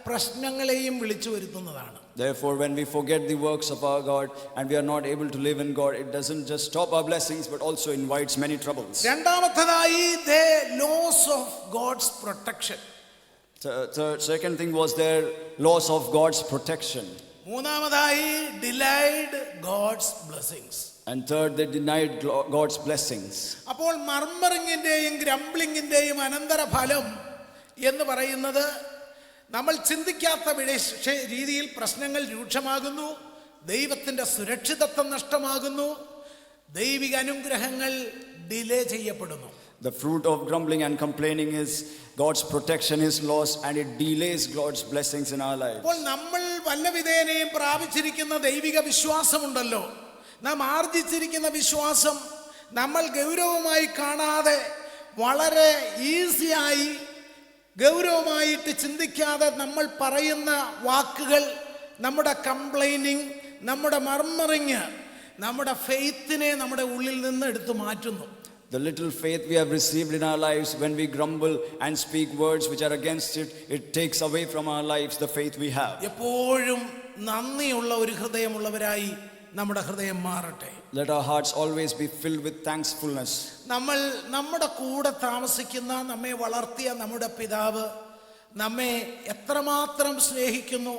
പ്രശ്നങ്ങളെയും വിളിച്ചു വരുത്തുന്നതാണ്. Therefore, when we forget the works of our God and we are not able to live in God, it doesn't just stop our blessings but also invites many troubles. രണ്ടാമത്തേതായി the loss of God's protection. Second thing was their loss of God's protection. മൂന്നാമതായി delayed God's blessings. And third, they denied God's blessings. അപ്പോൾ മർമറിങ്ങിൻ്റെയും ഗ്രംബ്ലിങ്ങിൻ്റെയും അനന്തര ഫലം എന്ന് പറയുന്നത് നമ്മൾ ചിന്തിക്കാത്ത രീതിയിൽ പ്രശ്നങ്ങൾ രൂക്ഷമാകുന്നു, ദൈവത്തിൻ്റെ സുരക്ഷിതത്വം നഷ്ടമാകുന്നു, ദൈവിക അനുഗ്രഹങ്ങൾ ഡിലേ ചെയ്യപ്പെടുന്നു. The fruit of grumbling and complaining is God's protection is lost and it delays God's blessings in our lives. അപ്പോൾ നമ്മൾ വല്ലവിധേനയും പ്രാപിച്ചിരിക്കുന്ന ദൈവിക വിശ്വാസമുണ്ടല്ലോ, നാം ആർജിച്ചിരിക്കുന്ന വിശ്വാസം നമ്മൾ ഗൗരവമായി കാണാതെ വളരെ ഈസിയായി ഗൗരവമായിട്ട് ചിന്തിക്കാതെ നമ്മൾ പറയുന്ന വാക്കുകൾ, നമ്മുടെ കംപ്ലൈനിങ്, നമ്മുടെ മർമറിങ് നമ്മുടെ ഫെയ്ത്തിനെ നമ്മുടെ ഉള്ളിൽ നിന്ന് എടുത്തു മാറ്റുന്നു. The little faith we have received in our lives, when we grumble and speak words which are against it, it takes away from our lives the faith we have. എപ്പോഴും നന്ദിയുള്ള ഒരു ഹൃദയമുള്ളവരായി നമ്മുടെ ഹൃദയം മാറട്ടെ. Let our hearts always be filled with thankfulness. നമ്മൾ നമ്മുടെ കൂടെ താമസിക്കുന്ന, നമ്മെ വളർത്തിയ നമ്മുടെ പിതാവ് നമ്മെ എത്രമാത്രം സ്നേഹിക്കുന്നു,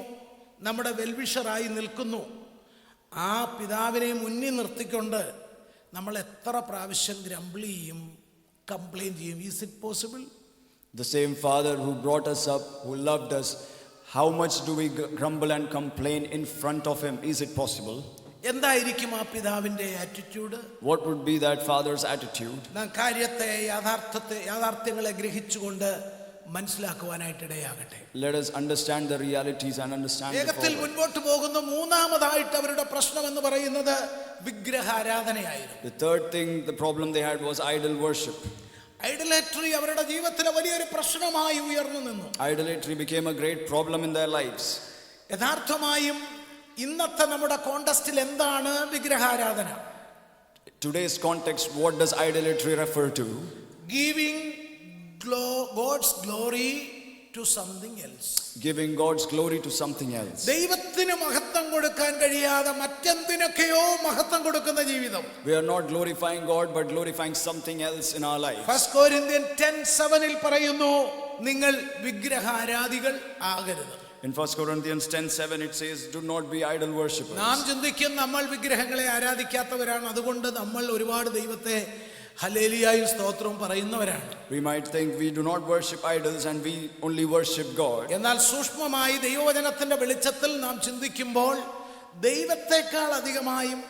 നമ്മുടെ വെൽവിഷറായി നിൽക്കുന്നു. ആ പിതാവിനെ മുന്നിൽ നിർത്തിക്കൊണ്ട് നമ്മൾ എത്ര പ്രാവശ്യം ഗ്രംബിൾ ചെയ്യും, കംപ്ലൈൻറ്റ് ചെയ്യും? Is it possible? The same Father who brought us up, who loved us, how much do we grumble and complain in front of Him? Is it possible? എന്തായിരിക്കും ആ പിതാവിൻ്റെ attitude? What would be that father's attitude? നാം കാര്യത്തെ യാഥാർത്ഥ്യങ്ങളെ ഗ്രഹിച്ചുകൊണ്ട് മനസ്സിലാക്കുവാനായിട്ടിടയാകട്ടെ. Let us understand the realities and understand the വേഗത്തിൽ മുൻപോട്ട് പോകുന്ന മൂന്നാമതായിട്ട് അവരുടെ പ്രശ്നം എന്ന് പറയുന്നത് വിഗ്രഹാരാധനയായിരുന്നു. The third thing, the problem they had was idol worship. Idolatry അവരുടെ ജീവിതത്തിലെ വലിയൊരു പ്രശ്നമായി ഉയർന്നു നിന്നു. Idolatry became a great problem in their lives. യഥാർത്ഥമായും ഇന്നത്തെ നമ്മുടെ കോണ്ടസ്റ്റിൽ എന്താണ് വിഗ്രഹാരാധന? Today's context, what does idolatry refer to? Giving God's glory to something else. Giving God's glory to something else. ദൈവത്തിന് മഹത്വം കൊടുക്കാൻ കഴിയാതെ മറ്റെന്തിനൊക്കെയോ മഹത്വം കൊടുക്കുന്ന ജീവിതം. We are not glorifying God but glorifying something else in our lives. 1 Corinthians 10:7 പറയുന്നു, നിങ്ങൾ വിഗ്രഹാരാധികൾ ആകരുത്. In 1 Corinthians 10:7 it says, do not be idol worshippers. നാം ചിന്തിക്കും നമ്മൾ വിഗ്രഹങ്ങളെ ആരാധിക്കാത്തവരാണ്, അതുകൊണ്ട് നമ്മൾ ഒരുപാട് ദൈവത്തെ ഹല്ലേലൂയയും സ്തോത്രവും പറയുന്നവരാണ്. We might think we do not worship idols and we only worship God. എന്നാൽ സൂക്ഷ്മമായി ദൈവവചനത്തിന്റെ വെളിച്ചത്തിൽ നാം ചിന്തിക്കുമ്പോൾ ദൈവത്തെക്കാൾ അധികമായും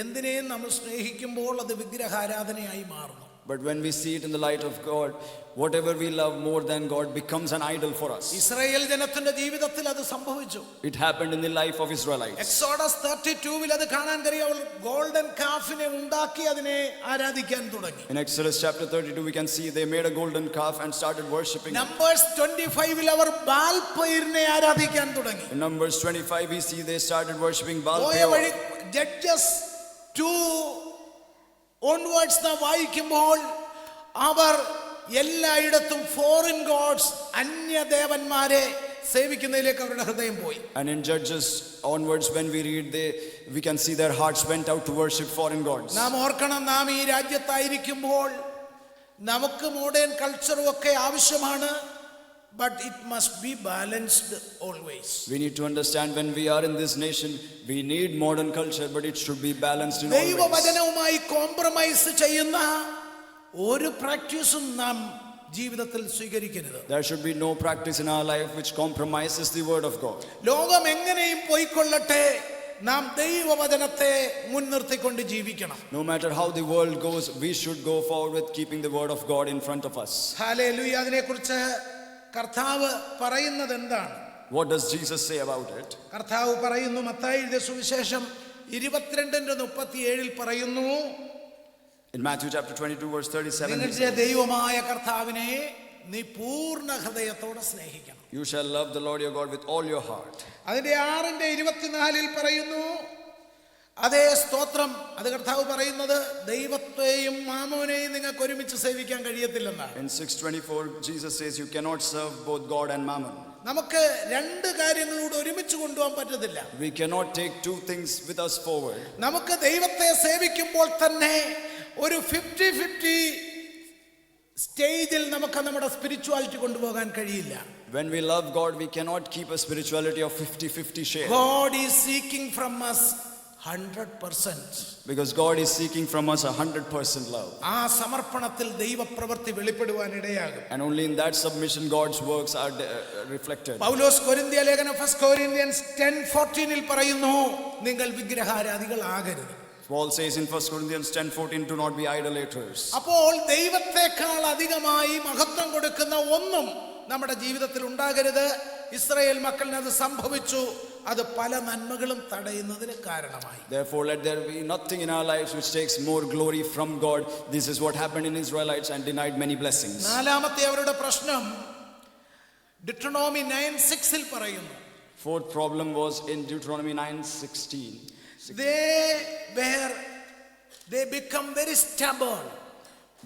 എന്തിനേയും നമ്മൾ സ്നേഹിക്കുമ്പോൾ അത് വിഗ്രഹാരാധനയായി മാറുന്നു. But when we see it in the light of God, whatever we love more than God becomes an idol for us. Israel ജനത്തിന്റെ ജീവിതത്തിൽ അത് സംഭവിച്ചു. It happened in the life of Israelites. Exodus 32 അത് കാണാൻ കഴിയും. അവർ ഗോൾഡൻ കാഫിനെ ഉണ്ടാക്കി അതിനെ ആരാധിക്കാൻ തുടങ്ങി. In Exodus chapter 32 we can see they made a golden calf and started worshipping. Numbers 25 അവർ ബാൽ പെയറിനെ ആരാധിക്കാൻ തുടങ്ങി. In Numbers 25 we see they started worshipping Baal Peor. Judges 2 onwards നാം വായിക്കുമ്പോൾ അവർ എല്ലായിടത്തും ഫോറിൻ ഗോഡ്സ്, അന്യദേവന്മാരെ സേവിക്കുന്നതിലേക്ക് അവരുടെ ഹൃദയം പോയി. And in Judges onwards when we read, we can see their hearts went out to worship foreign gods. നാം ഓർക്കണം, നാം ഈ രാജ്യത്തായിരിക്കുമ്പോൾ നമുക്ക് മോഡേൺ കൾച്ചറും ഒക്കെ ആവശ്യമാണ്. But it must be balanced always. We need to understand, when we are in this nation, we need modern culture, but it should be balanced in all ways. ദൈവവചനവുമായി കോംപ്രമൈസ് ചെയ്യുന്ന ഒരു പ്രാക്ടീസും നാം ജീവിതത്തിൽ സ്വീകരിക്കരുത്. There should be no practice in our life which compromises the word of God. ലോകം എങ്ങനെയും പോയിക്കൊള്ളട്ടെ, നാം ദൈവവചനത്തെ മുൻനിർത്തിക്കൊണ്ട് ജീവിക്കണം. No matter how the world goes, we should go forward with keeping the word of God in front of us. Hallelujah. അതിനെക്കുറിച്ച് കർത്താവ് പറയുന്നത് എന്താണ്? What does Jesus say about it? കർത്താവ് പറയുന്നു, മത്തായി എഴുതിയ സുവിശേഷം 22:37 പറയുന്നു, In Matthew chapter 22 verse 37, he നിങ്ങളുടെ says, ദൈവമായ കർത്താവിനെ നീ പൂർണ്ണ ഹൃദയത്തോടെ സ്നേഹിക്കണം. you shall love the Lord your God with all your heart. അതിന്റെ 6:24 പറയുന്നു, അതേ സ്തോത്രം. അത് കർത്താവ് പറയുന്നത് ദൈവത്തെയും മാമോനെയും നിങ്ങൾക്ക് ഒരുമിച്ച് സേവിക്കാൻ കഴിയത്തില്ലെന്നാണ്. In 6:24, Jesus says you cannot serve both God and mammon. നമുക്ക് രണ്ട് കാര്യങ്ങളോട് ഒരുമിച്ച് കൊണ്ടുപോകാൻ പറ്റത്തില്ല. We cannot take two things with us forward. നമുക്ക് ദൈവത്തെ സേവിക്കുമ്പോൾ തന്നെ ഒരു 50-50 സ്റ്റേജിൽ നമുക്ക് നമ്മുടെ സ്പിരിച്വാലിറ്റി കൊണ്ടുപോകാൻ കഴിയില്ല. When we love God, we cannot keep a spirituality of 50-50 share. God is seeking from us 100%. Because God is seeking from us 100% love. ആ സമർപ്പണത്തിൽ ദൈവപ്രവൃത്തി വെളിപ്പെടുവാൻ ഇടയാകും. And only in that submission God's works are reflected. പൗലോസ് കൊരിന്ത്യ ലേഖനം 1 Corinthians 10:14 പറയുന്നു, നിങ്ങൾ വിഗ്രഹാരാധികളാകരുത്. Paul says in 1 Corinthians 10:14, do not be idolaters. അപ്പോൾ ദൈവത്തെക്കാൾ അധികമായി മഹത്വം കൊടുക്കുന്ന ഒന്നും നമ്മുടെ ജീവിതത്തിൽ ഉണ്ടാകരുത്. ഇസ്രായേൽ മക്കളിന് അത് സംഭവിച്ചു. അത് പല നന്മകളും തടയുന്നതിന് കാരണമായി. Therefore let there be nothing in our lives which takes more glory from God. This is what happened in Israelites and denied many blessings. നാലാമത്തെ അവരുടെ പ്രശ്നം Deuteronomy 9:6 പറയുന്നു. Fourth problem was in Deuteronomy 9:16. They become very stubborn.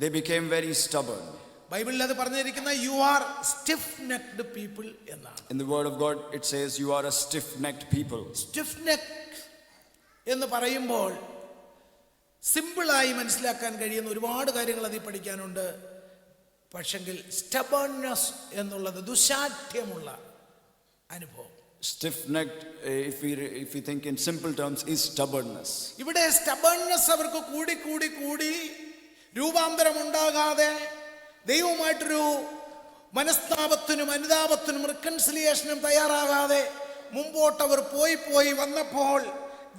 They became very stubborn. ബൈബിളിൽ അത് പറഞ്ഞിരിക്കുന്ന you are stiff necked people എന്നാണ്. In the word of God it says you are a stiff necked people. Stiff neck എന്ന് പറയുമ്പോൾ സിമ്പിളായി മനസ്സിലാക്കാൻ കഴിയുന്ന ഒരുപാട് കാര്യങ്ങൾ അതിൽ പഠിക്കാനുണ്ട്. പക്ഷെങ്കിൽ stubbornness എന്നുള്ളത് ദുശാഠ്യമുള്ള അനുഭവം. Stiff necked, if we think in simple terms, is stubbornness. ഇവിടെ stubbornness അവർക്ക് കൂടി രൂപാന്തരം ഉണ്ടാകാതെ ദൈവമായിട്ടൊരു മനസ്താപത്തിനും അനുതാപത്തിനും റിക്കൺസിലിയേഷനും തയ്യാറാകാതെ മുമ്പോട്ട് അവർ പോയി വന്നപ്പോൾ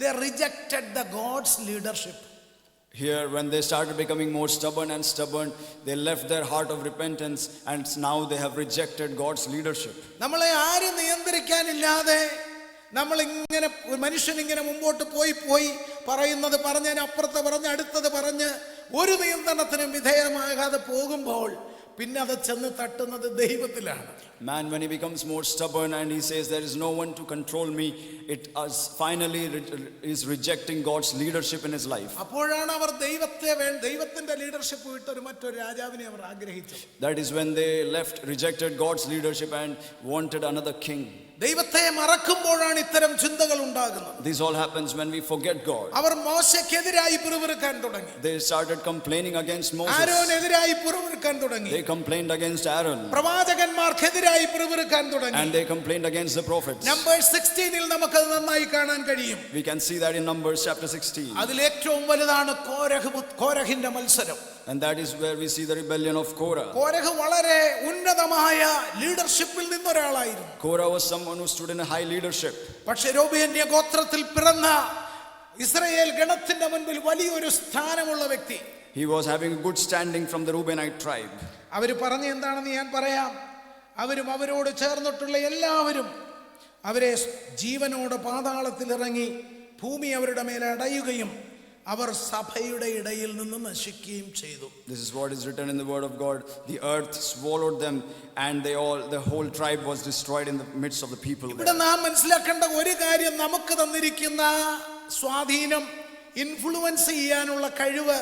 they rejected the God's leadership. Here when they started becoming more stubborn, they left their heart of repentance and now they have rejected God's leadership. നമ്മളെ ആരും നിയന്ത്രിക്കാനില്ലാതെ നമ്മൾ ഇങ്ങനെ മനുഷ്യൻ ഇങ്ങനെ മുമ്പോട്ട് പോയി പറയുന്നത് പറഞ്ഞതിന് അപ്പുറത്ത് പറഞ്ഞ് അടുത്തത് പറഞ്ഞ് ഒരു നിയന്ത്രണത്തിനും വിധേയമാകാതെ പോകുമ്പോൾ പിന്നെ അത് ചെന്ന് തട്ടുന്നത് ദൈവത്തിലാണ്. Man, when he becomes more stubborn and he says there is no one to control me, it finally is rejecting God's leadership in his life. അപ്പോഴാണ് അവർ ദൈവത്തിന്റെ ലീഡർഷിപ്പ് വിട്ട് മറ്റൊരു രാജാവിനെ അവർ ആഗ്രഹിച്ചത്. That is when they rejected God's leadership and wanted another king. ദൈവത്തെ മറക്കുമ്പോഴാണ് ഇത്തരം ചിന്തകൾ ഉണ്ടാകുന്നത്. This all happens when we forget God. അവർ മോശയ്ക്കെതിരായി പിറുപിറുക്കാൻ തുടങ്ങി. They started complaining against Moses. ആരോനെതിരായി പിറുപിറുക്കാൻ തുടങ്ങി. They complained against Aaron. പ്രവാചകന്മാർക്കെതിരായി പിറുപിറുക്കാൻ തുടങ്ങി. And they complained against the prophets. Numbers 16 നമുക്ക് അത് നന്നായി കാണാൻ കഴിയും. We can see that in Numbers chapter 16. അതിൽ ഏറ്റവും വലുതാണ് കോരഹിന്റെ മത്സരം. And that is where we see the rebellion of Korah. Korah വളരെ ഉന്നതമായ ലീഡർഷിപ്പിൽ നിന്നൊരാളായിരുന്നു. Korah was someone who stood in a high leadership. പക്ഷേ രൂബേന്യ ഗോത്രത്തിൽ പിറന്ന ഇസ്രായേൽ ഗണത്തിന്റെ മുൻപിൽ വലിയൊരു സ്ഥാനമുള്ള വ്യക്തി. He was having a good standing from the Reubenite tribe. അവര് പറഞ്ഞ എന്താണെന്ന് ഞാൻ പറയാം. അവരും അവരോട് ചേർന്നിട്ടുള്ള എല്ലാവരും അവരെ ജീവനോട് പാതാളത്തിൽ ഇറങ്ങി ഭൂമി അവരുടെ മേലെ അടയുകയും അവർ സഭയുടെ ഇടയിൽ നിന്ന് നശിക്കുകയും ചെയ്തു. This is what is written in the word of God. The earth swallowed them and the whole tribe was destroyed in the midst of the people. ഇവിടെ നാം മനസ്സിലാക്കേണ്ട ഒരു കാര്യം, നമുക്ക് തന്നിരിക്കുന്ന സ്വാധീനം, ഇൻഫ്ലുവൻസ് ചെയ്യാനുള്ള കഴിവ്,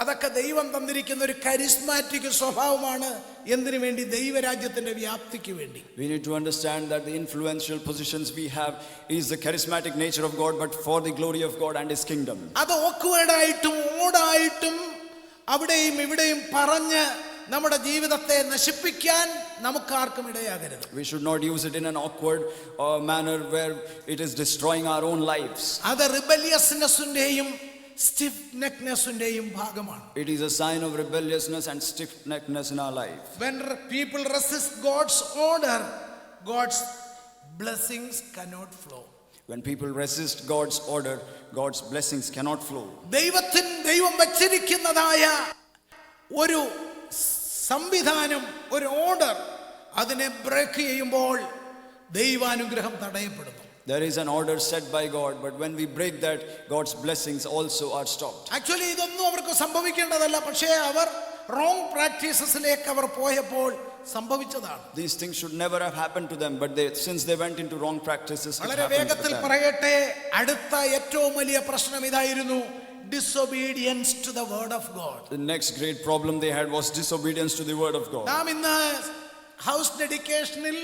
അതൊക്കെ ദൈവം തന്നിരിക്കുന്ന ഒരു കരിസ്മാറ്റിക് സ്വഭാവമാണ്. എന്തിനു വേണ്ടി? ദൈവരാജ്യത്തിന്റെ വ്യാപ്തിക്ക് വേണ്ടി. We need to understand that the influential positions we have is the charismatic nature of God, but for the glory of God and his kingdom. അത് ഓക്വേർഡായിട്ടും ഓടായിട്ടും അവിടെയും ഇവിടെയും പറഞ്ഞ് നമ്മുടെ ജീവിതത്തെ നശിപ്പിക്കാൻ നമുക്കാർക്കും ഇടയാകരുത്. We should not use it in an awkward manner where it is destroying our own lives. അത് റിബലിയസ്നെസ്സിന്റെയും stiff necknessന്റെയും ഭാഗമാണ്. It is a sign of rebelliousness and stiff neckness in our life. When people resist God's order, God's blessings cannot flow. When people resist God's order, God's blessings cannot flow. ദൈവം വച്ചിരിക്കുന്നതായ ഒരു സംവിധാനം, ഒരു ഓർഡർ, അതിനെ ബ്രേക്ക് ചെയ്യുമ്പോൾ ദൈവാനുഗ്രഹം തടയപ്പെടുന്നു. There is an order set by God, but when we break that, God's blessings also are stopped. Actually ഇതൊന്നും അവർക്ക് സംഭവിക്കേണ്ടതല്ല, പക്ഷേ അവർ റോങ് പ്രാക്ടീസസിലേക്ക് അവർ പോയപ്പോൾ സംഭവിച്ചതാണ്. These things should never have happened to them, but since they went into wrong practices, it വളരെ happened to വേഗത്തിൽ them. പറയട്ടെ, അടുത്ത ഏറ്റവും വലിയ പ്രശ്നം ഇതായിരുന്നു: disobedience to the word of God. The next great problem they had was disobedience to the word of God. നാം ഇന്ന് ഹൗസ് ഡെഡിക്കേഷനിൽ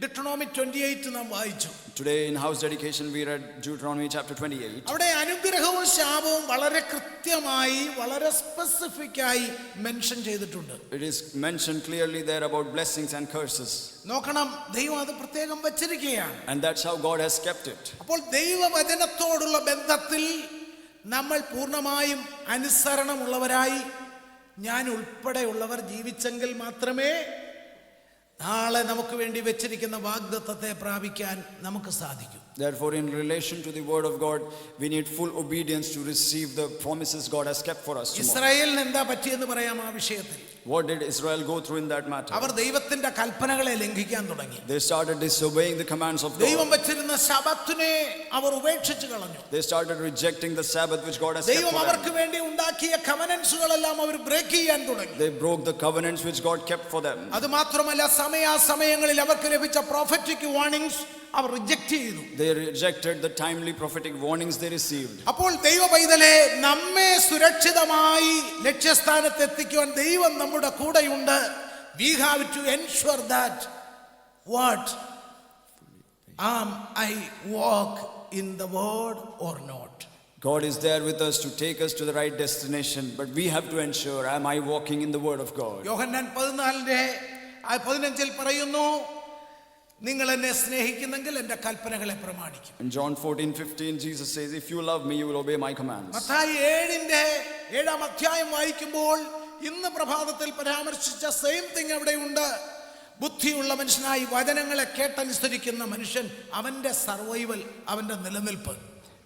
Deuteronomy 28 നാം വായിച്ചു. Today in house dedication we read Deuteronomy chapter 28. അവിടെ അനുഗ്രഹവും ശാപവും വളരെ കൃത്യമായി, വളരെ സ്പെസിഫിക് ആയി മെൻഷൻ ചെയ്തിട്ടുണ്ട്. It is mentioned clearly there about blessings and curses. നോക്കണം, ദൈവം അത് പ്രത്യേകം വച്ചിരിക്കുകയാണ്. And that's how God has kept it. അപ്പോൾ ദൈവവചനത്തോടുള്ള ബന്ധത്തിൽ നമ്മൾ പൂർണ്ണമായും അനുസരണമുള്ളവരായി ഞാൻ ഉൾപ്പെടെയുള്ളവർ ജീവിച്ചെങ്കിൽ മാത്രമേ നാളെ നമുക്ക് വേണ്ടി വെച്ചിരിക്കുന്ന വാഗ്ദത്തത്തെ പ്രാപിക്കാൻ നമുക്ക് സാധിക്കൂ. Therefore, in relation to the word of God, we need full obedience to receive the promises God has kept for us tomorrow. ഇസ്രായേലിന് എന്താ പറ്റിയെന്ന് പറയാം ആ വിഷയത്തിൽ. What did Israel go through in that matter? അവർ ദൈവത്തിന്റെ കൽപ്പനകളെ ലംഘിക്കാൻ തുടങ്ങി. They started disobeying the commands of ദൈവം God. വെച്ചിരുന്ന ശബത്തിനെ അവർ ഉപേക്ഷിച്ചു കളഞ്ഞു. They started rejecting the Sabbath which God has kept ദൈവം for അവർക്ക് them. വേണ്ടി ഉണ്ടാക്കിയ കവനൻസുകളെല്ലാം അവർ ബ്രേക്ക് ചെയ്യാൻ തുടങ്ങി. They broke the covenants which God kept for them. അത് മാത്രമല്ല, സമയാസമയങ്ങളിൽ അവർക്ക് ലഭിച്ച prophetic warnings അവർ റിജക്റ്റ് ചെയ്തു. They rejected the timely prophetic warnings they received. അപ്പോൾ ദൈവ പൈതലേ, നമ്മെ സുരക്ഷിതമായി ലക്ഷ്യസ്ഥാനത്ത് എത്തിക്കുവാൻ ദൈവം നമ്മുടെ കൂടെയുണ്ട്. We have to ensure that what I walk in the word or not. God is there with us to take us to the right destination, but we have to ensure, am I walking in the word of God? യോഹന്നാൻ 14:15 പറയുന്നു, നിങ്ങൾ എന്നെ സ്നേഹിക്കുന്നെങ്കിൽ എൻ്റെ കൽപ്പനകളെ പ്രമാണിക്കും. In John 14:15 Jesus says, if you love me, you will obey my commands. Mathai 7:7 വായിക്കുമ്പോൾ ഇന്ന് പ്രഭാതത്തിൽ പരാമർശിച്ച സെയിം തിങ് അവിടെയുണ്ട്. ബുദ്ധിയുള്ള മനുഷ്യനായി വചനങ്ങളെ കേട്ടനുസരിക്കുന്ന മനുഷ്യൻ, അവന്റെ സർവൈവൽ, അവന്റെ നിലനിൽപ്പ്.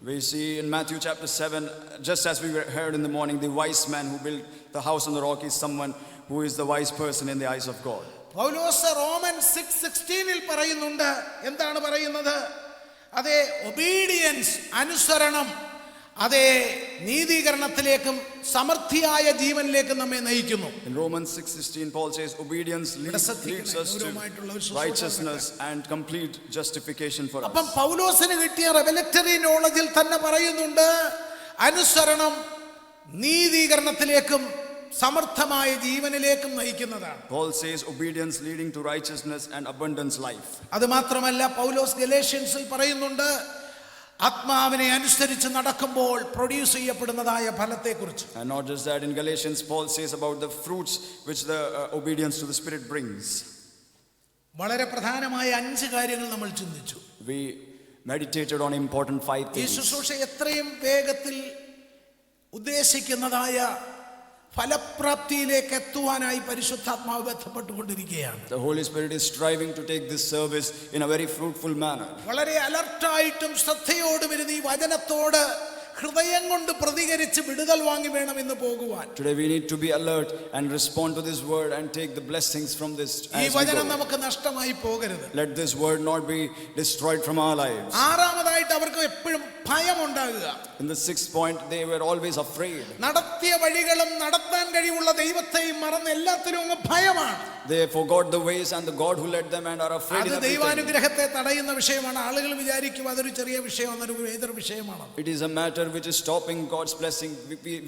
We see in Matthew chapter 7, just as we heard in the morning, the wise man who built the house on the rock is someone who is the wise person in the eyes of God. Paulose Roman 6:16 പറയുന്നുണ്ട്. എന്താണ് പറയുന്നത്? അതേ ഒബീഡിയൻസ്, അനുസരണം, അതേ നീതീകരണത്തിലേക്കും സമൃദ്ധിയായ ജീവനിലേക്കും നമ്മെ നയിക്കുന്നു. In Romans 6:16 Paul says obedience leads us to righteousness and complete justification for us. അപ്പം പൗലോസിന് കിട്ടിയ റെവലറ്ററി നോളജിൽ തന്നെ പറയുന്നുണ്ട്, അനുസരണം നീതീകരണത്തിലേക്കും സമർത്ഥമായ ജീവനിലേക്കും നയിക്കുന്നതാണ്. Paul says obedience leading to righteousness and abundance life. അത് മാത്രമല്ല, പൗലോസ് ഗലേഷ്യൻസിൽ പറയുന്നുണ്ട്, ആത്മാവിനെ അനുസരിച്ച് നടക്കുമ്പോൾ produce ചെയ്യപ്പെടുന്നതായ ഫലത്തെക്കുറിച്ച്. And not just that, in Galatians Paul says about the fruits which the obedience to the Spirit brings. വളരെ പ്രധാനമായ 5 കാര്യങ്ങൾ നമ്മൾ ചിന്തിച്ചു. We meditated on important 5 ഈ things. ശുശ്രൂഷ എത്രയും വേഗത്തിൽ ഉദ്ദേശിക്കുന്നതായ ഫലപ്രാപ്തിയിലേക്ക് എത്തുവാനായി പരിശുദ്ധാത്മാവ് ബന്ധപ്പെട്ടുകൊണ്ടിരിക്കുകയാണ്. The Holy Spirit is striving to take this service in a very fruitful manner. വളരെ അലർട്ടായിട്ടും ശ്രദ്ധയോടും ഇരുന്ന് ഈ വചനത്തോട് ഹൃദയം കൊണ്ട് പ്രതികരിച്ച് വിടുതൽ വാങ്ങി വേണം ഇന്ന് പോകുവാൻ. Today we need to be alert and respond to this word and take the blessings from this ഈ as we വചനം go. നമുക്ക് നഷ്ടമായി പോകരുത്. Let this word not be destroyed from our lives. ആറാമതായിട്ട് അവർക്ക് എപ്പോഴും ഭയം ഉണ്ടാകുക. In the 6th point, they were always afraid. നടത്തിയ വഴികളും നടത്താൻ കഴിവുള്ള ദൈവത്തെയും മറന്ന് എല്ലാത്തിലും അങ്ങ് ഭയമാണ്. They forgot the ways and the God who led them and are afraid അത് in everything. ദൈവാനുഗ്രഹത്തെ തടയുന്ന വിഷയമാണ്. ആളുകൾ വിചാരിക്കും അതൊരു ചെറിയ വിഷയം, അതൊരു ഏതൊരു വിഷയമാണ്. It is a matter which is stopping God's blessing.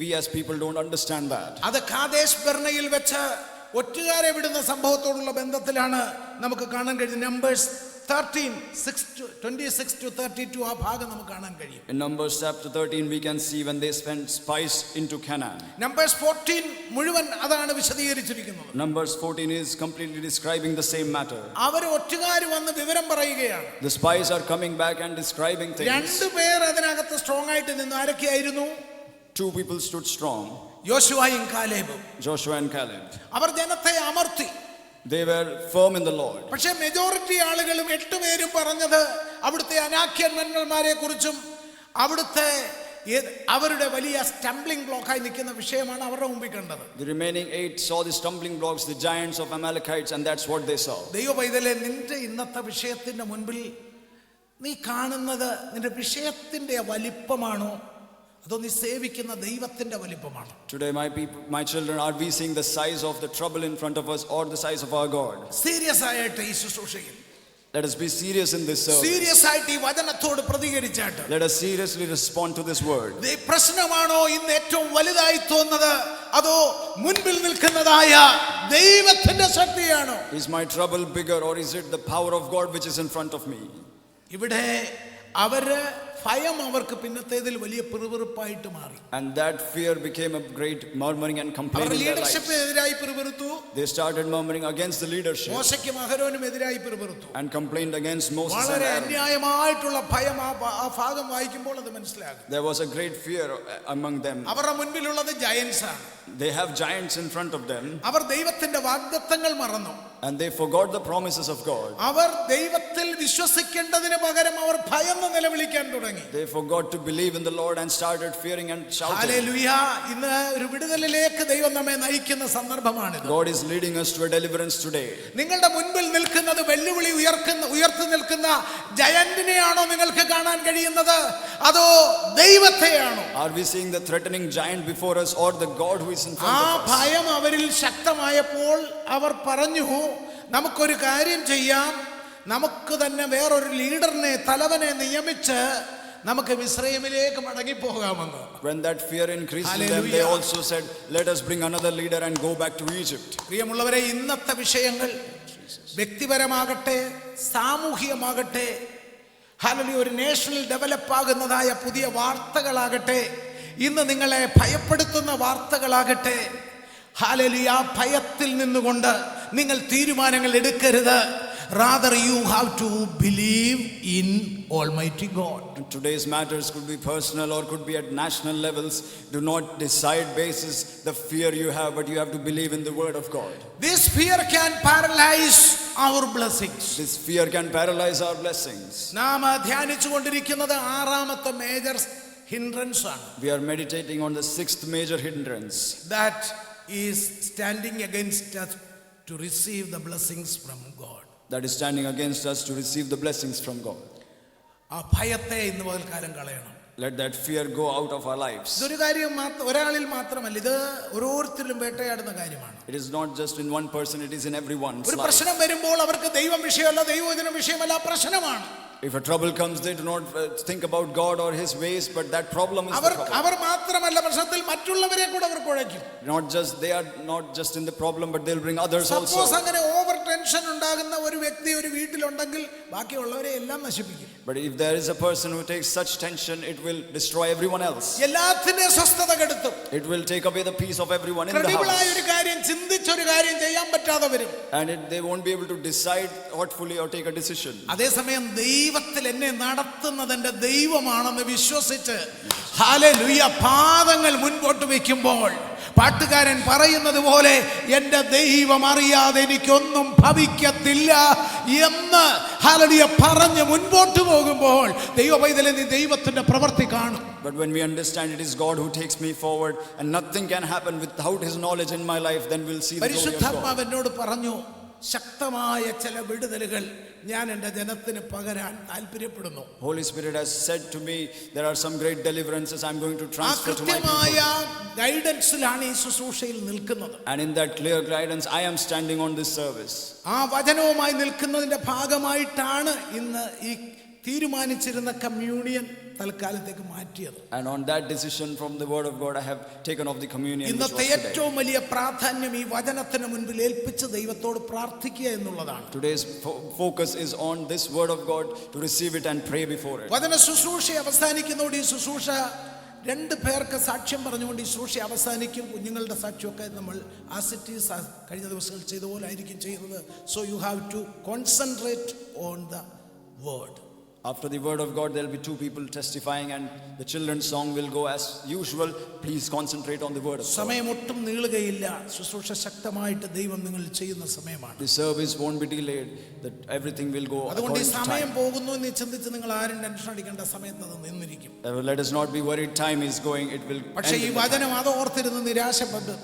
We as people don't understand that. അത് കാദേശ് ബർണയിൽ വെച്ച് ഒറ്റുകാരെ വിടുന്ന സംഭവത്തോടുള്ള ബന്ധത്തിലാണ് നമുക്ക് കാണാൻ കഴിയും. നമ്പേഴ്സ് 13:26-32 ആ ഭാഗം നമുക്ക് കാണാൻ കഴിയും. In Numbers chapter 13 we can see when they sent spies into Canaan. Numbers 14 മുഴുവൻ അതാണ് വിശദീകരിച്ചിരിക്കുന്നത്. Numbers 14 is completely describing the same matter. അവർ ഒറ്റുകാർ വന്ന് വിവരം പറയുകയാണ്. The spies are coming back and describing things. 2 പേർ അതിനകത്ത് സ്ട്രോങ് ആയിട്ട് നിന്ന്. ആരൊക്കെയായിരുന്നു? 2 people stood strong, യോശുവയും കാലേബും. Joshua and Caleb. അവർ ജനത്തെ അമർത്തി. They were firm in the Lord. പക്ഷേ മെജോറിറ്റി ആളുകളും 8 പേരും പറഞ്ഞത് അവിടുത്തെ അനാഖ്യന്മാരെ കുറിച്ചും അവിടുത്തെ അവരുടെ വലിയ സ്റ്റംബ്ലിംഗ് ബ്ലോക്കായി നിൽക്കുന്ന വിഷയമാണ് അവരുടെ മുമ്പിൽ കണ്ടത്. The remaining 8 saw the stumbling blocks, the giants of Amalekites, and that's what they saw. ദൈവ പൈതലേ, നിന്റെ ഇന്നത്തെ വിഷയത്തിന്റെ മുൻപിൽ നീ കാണുന്നത് നിന്റെ വിഷയത്തിന്റെ വലിപ്പമാണോ അതോ നീ സേവിക്കുന്ന ദൈവത്തിന്റെ വലിപ്പമാണോ? Today my children, are we seeing the size of the trouble in front of us or the size of our God? Serious ആയിട്ട് ഈ ശുശ്രൂഷയിൽ Let us be serious in this service. Serious ആയിട്ട് ഈ വചനത്തോട് പ്രതികരിച്ചാട്ട് Let us seriously respond to this word. ഈ പ്രശ്നമാണോ ഇന്ന് ഏറ്റവും വലുതായി തോന്നുന്നത് അതോ മുൻപിൽ നിൽക്കുന്നതായ ദൈവത്തിന്റെ ശക്തിയാണോ? Is my trouble bigger or is it the power of God which is in front of me? ഇവിടെ അവര് ഭയം അവർക്ക് പിന്നത്തേതിൽ വലിയ പിറുപിറുപ്പായിട്ട് മാറി. And that fear became a great murmuring and complaining in their lives. ലീഡർഷിപ്പിനെതിരായി പിറുപിറുത്തു. They started murmuring against the leadership മോശയ്ക്കും അഹരോനും എതിരായി പിറുപിറുത്തു. and complained against Moses and വളരെ Aaron. അന്യായമായിട്ടുള്ള ഭയം ആ ഭാഗം വായിക്കുമ്പോൾ അത് മനസ്സിലാകും. There was a great fear among them. അവരുടെ മുൻപിലുള്ളത് ജയന്റ്സ് ആണ്. They have giants in front of them. അവർ ദൈവത്തിന്റെ വാഗ്ദത്തങ്ങൾ മറന്നു. And they forgot the promises of God. അവർ ദൈവത്തിൽ വിശ്വസിക്കേണ്ടതിന് പകരം അവർ ഭയന്ന് നിലവിളിക്കാൻ തുടങ്ങി. They forgot to believe in the Lord and started fearing and shouting. Hallelujah. ഇന്ന് ഒരു വിടുതലിലേക്ക് ദൈവം നമ്മെ നയിക്കുന്ന സന്ദർഭമാണിത്. God is leading us to a deliverance today. നിങ്ങളുടെ മുൻപിൽ നിൽക്കുന്നത് വെല്ലുവിളി ഉയർത്തി നിൽക്കുന്ന ജയന്റിനെയാണോ നിങ്ങൾക്ക് കാണാൻ കഴിയുന്നത് അതോ ദൈവത്തെയാണോ? Are we seeing the threatening giant before us or the God who is in front ആ of us? ഭയം അവരിൽ ശക്തമായപ്പോൾ അവർ പറഞ്ഞു, നമുക്കൊരു കാര്യം ചെയ്യാം, നമുക്ക് തന്നെ വേറൊരു ലീഡറിനെ തലവനെ നിയമിച്ച് നമുക്ക് മിസ്രയീമിലേക്ക് മടങ്ങി പോകാമെന്ന്. When that fear increased in them, they also said, let us bring another leader and go back to Egypt. പ്രിയമുള്ളവരെ, ഇന്നത്തെ വിഷയങ്ങൾ വ്യക്തിപരമാകട്ടെ സാമൂഹികമാകട്ടെ ഹല്ലേലൂയ ഒരു നേഷണൽ ഡെവലപ്പ് ആകുന്നതായ പുതിയ വാർത്തകളാകട്ടെ ഇന്ന് നിങ്ങളെ ഭയപ്പെടുത്തുന്ന വാർത്തകളാകട്ടെ, ഹല്ലേലൂയ, ഭയത്തിൽ നിന്നുകൊണ്ട് നിങ്ങൾ തീരുമാനങ്ങൾ എടുക്കരുത്. Rather you have to believe in Almighty God. And today's matters could be personal or could be at national levels. Do not decide basis the fear you have, but you have to believe in the word of God. This fear can paralyze our blessings. This fear can paralyze our blessings. നാം ധ്യാനിച്ചു കൊണ്ടിരിക്കുന്നത് ആറാമത്തെ മേജർ hindrance ആണ്. We are meditating on the 6th major hindrance That is standing against us to receive the blessings from God. that is standing against us to receive the blessings from God. ആ ഭയത്തെ ഇന്ന് പകൽക്കാലം കളയണം. Let that fear go out of our lives. ഇതൊരു കാര്യം ഒരാളിൽ മാത്രമല്ല, ഇത് ഓരോരുത്തരും വേട്ടയാടുന്ന കാര്യമാണ്. It is not just in one person, it is in everyone's ഒരു life. പ്രശ്നം വരുമ്പോൾ അവർക്ക് ദൈവം വിഷയമല്ല, ദൈവവചനം വിഷയമല്ല, പ്രശ്നമാണ്. If a trouble comes, they do not think about God or His ways, but that problem is the problem. അവർ മാത്രമല്ല പ്രശ്നത്തിൽ, മറ്റുള്ളവരെ കൂടെ അവർ കുഴയ്ക്കും. They are not just in the problem, but they'll bring others also. Suppose അങ്ങനെ ഓവർ ടെൻഷൻ ഉണ്ടാകുന്ന ഒരു വ്യക്തി ഒരു വീട്ടിലുണ്ടെങ്കിൽ ബാക്കിയുള്ളവരെ എല്ലാം നശിപ്പിക്കും. But if there is a person who takes such tension, it will destroy everyone else. എല്ലാത്തിനെയും സ്വസ്ഥത കെടുത്തും. It will take away the peace of everyone in the credible ആയ house. ഒരു കാര്യം ചിന്തിച്ചൊരു കാര്യം ചെയ്യാൻ പറ്റാതെ വരും. And they won't be able to decide thoughtfully or take a decision. അതേസമയം ദൈവത്തിൽ എന്നെ നടത്തുന്നത് എൻ്റെ ദൈവമാണെന്ന് വിശ്വസിച്ച് ഹല്ലേലൂയ പാദങ്ങൾ മുൻപോട്ട് വെക്കുമ്പോൾ പാട്ടുകാരൻ പറയുന്നത് പോലെ എൻ്റെ ദൈവം അറിയാതെ എനിക്കൊന്നും ഭവിക്കത്തില്ല എന്ന് ഹല്ലേലൂയ പറഞ്ഞ് മുൻപോട്ട് പോകുമ്പോൾ ദൈവപൈതലേ നീ ദൈവത്തിന്റെ പ്രവൃത്തി കാണും. But when we understand it is God who takes me forward and nothing can happen without His knowledge in my life, then we'll see the glory of God. പരിശുദ്ധാത്മാവ് എന്നോട് പറഞ്ഞു, ശക്തമായ ചില വിടുതലുകൾ ഞാൻ എൻ്റെ ജനത്തിന് പകരാൻ താല്പര്യപ്പെടുന്നു. Holy Spirit has said to me, there are some great deliverances I'm going to transfer to my കൃത്യമായ people. ഗൈഡൻസിലാണ് ഈ ശുശ്രൂഷയിൽ നിൽക്കുന്നത്. And in that clear guidance, I am standing on this service. ആ വചനവുമായി നിൽക്കുന്നതിന്റെ ഭാഗമായിട്ടാണ് ഇന്ന് ഈ തീരുമാനിച്ചിരുന്ന കമ്മ്യൂണിയൻ തൽക്കാലത്തേക്ക് മാറ്റിയത്. And on that decision from the word of God, I have taken off the communion. ഇന്നത്തെ ഏറ്റവും വലിയ പ്രാധാന്യം ഈ വചനത്തിന് മുൻപിൽ ഏൽപ്പിച്ച് ദൈവത്തോട് പ്രാർത്ഥിക്കുക എന്നുള്ളതാണ്. Today's focus is on this word of God, to receive it and pray before it. വചന ശുശ്രൂഷ അവസാനിക്കുന്നതോടെ ഈ ശുശ്രൂഷ 2 പേർക്ക് സാക്ഷ്യം പറഞ്ഞുകൊണ്ട് ഈ ശുശ്രൂഷ അവസാനിക്കും. കുഞ്ഞുങ്ങളുടെ സാക്ഷ്യമൊക്കെ നമ്മൾ ആസിറ്റീസ് കഴിഞ്ഞ ദിവസങ്ങൾ ചെയ്ത പോലെ ആയിരിക്കും ചെയ്യുന്നത്. So you have to concentrate on the word. After the word of God, there will be two people testifying, and the children's song will go as usual. Please concentrate on the word of God. സമയമൊട്ടും നീളുകയില്ല. ശുശ്രൂഷ ശക്തമായിട്ട് ദൈവം നിങ്ങൾ ചെയ്യുന്ന സമയമാണ്. The service won't be delayed. That everything will go അതുകൊണ്ട് ഈ according to സമയം time. പോകുന്നു എന്ന് ചിന്തിച്ച് നിങ്ങൾ ആരും ടെൻഷൻ അടിക്കേണ്ട. സമയത്ത് അത് നിന്നിരിക്കും. Let us not be worried. Time is going. It will. പക്ഷേ ഈ end. വചനം അത് ഓർത്തിരുന്ന് നിരാശപ്പെട്ട്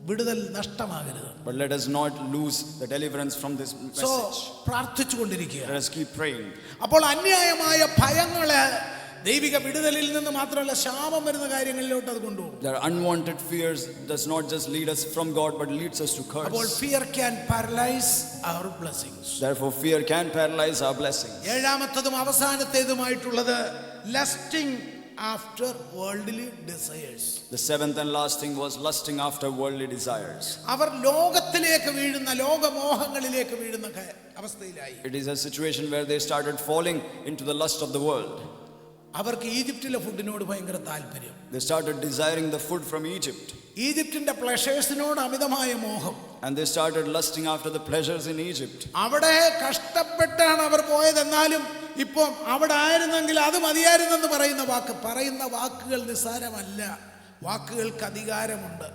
വിടുതൽ നഷ്ടമാകരുത്. But let us not lose the deliverance from this so message. പ്രാർത്ഥിച്ചുകൊണ്ടിരിക്കുക. Let us keep praying. അപ്പോൾ അന്യായമായ ഭയങ്ങള് ദൈവിക വിടുതലിൽ നിന്ന് മാത്രമല്ല ശാപം വരുന്ന കാര്യങ്ങളിലോട്ട് അത് കൊണ്ടുപോകും. Their unwanted fears does not just lead us from God, but leads us to അപ്പോൾ curse. fear can paralyze our blessings. Therefore, fear can paralyze our blessings. ഏഴാമത്തതും അവസാനത്തേതുമായിട്ടുള്ളത് lusting after worldly desires. The seventh and last thing was lusting after worldly desires. അവർ ലോകത്തിലേക്ക് വീഴുന്ന ലോകമോഹങ്ങളിലേക്ക് വീഴുന്ന അവസ്ഥയിലായി. It is a situation where they started falling into the lust of the world. അവർക്ക് ഈജിപ്തിലെ ഫുഡിനോട് ഭയങ്കര താല്പര്യം. They started desiring the food from Egypt. ഈജിപ്തിന്റെ പ്ലഷേഴ്സിനോട് അമിതമായ മോഹം. And they started lusting after the pleasures in Egypt. അവിടെ കഷ്ടപ്പെട്ടാണ് അവർ പോയതെന്നാലും ഇപ്പം അവിടെ ആയിരുന്നെങ്കിൽ അത് മതിയായിരുന്നെന്ന് പറയുന്ന വാക്കുകൾ നിസ്സാരമല്ല. വാക്കുകൾക്ക് അധികാരമുണ്ട്.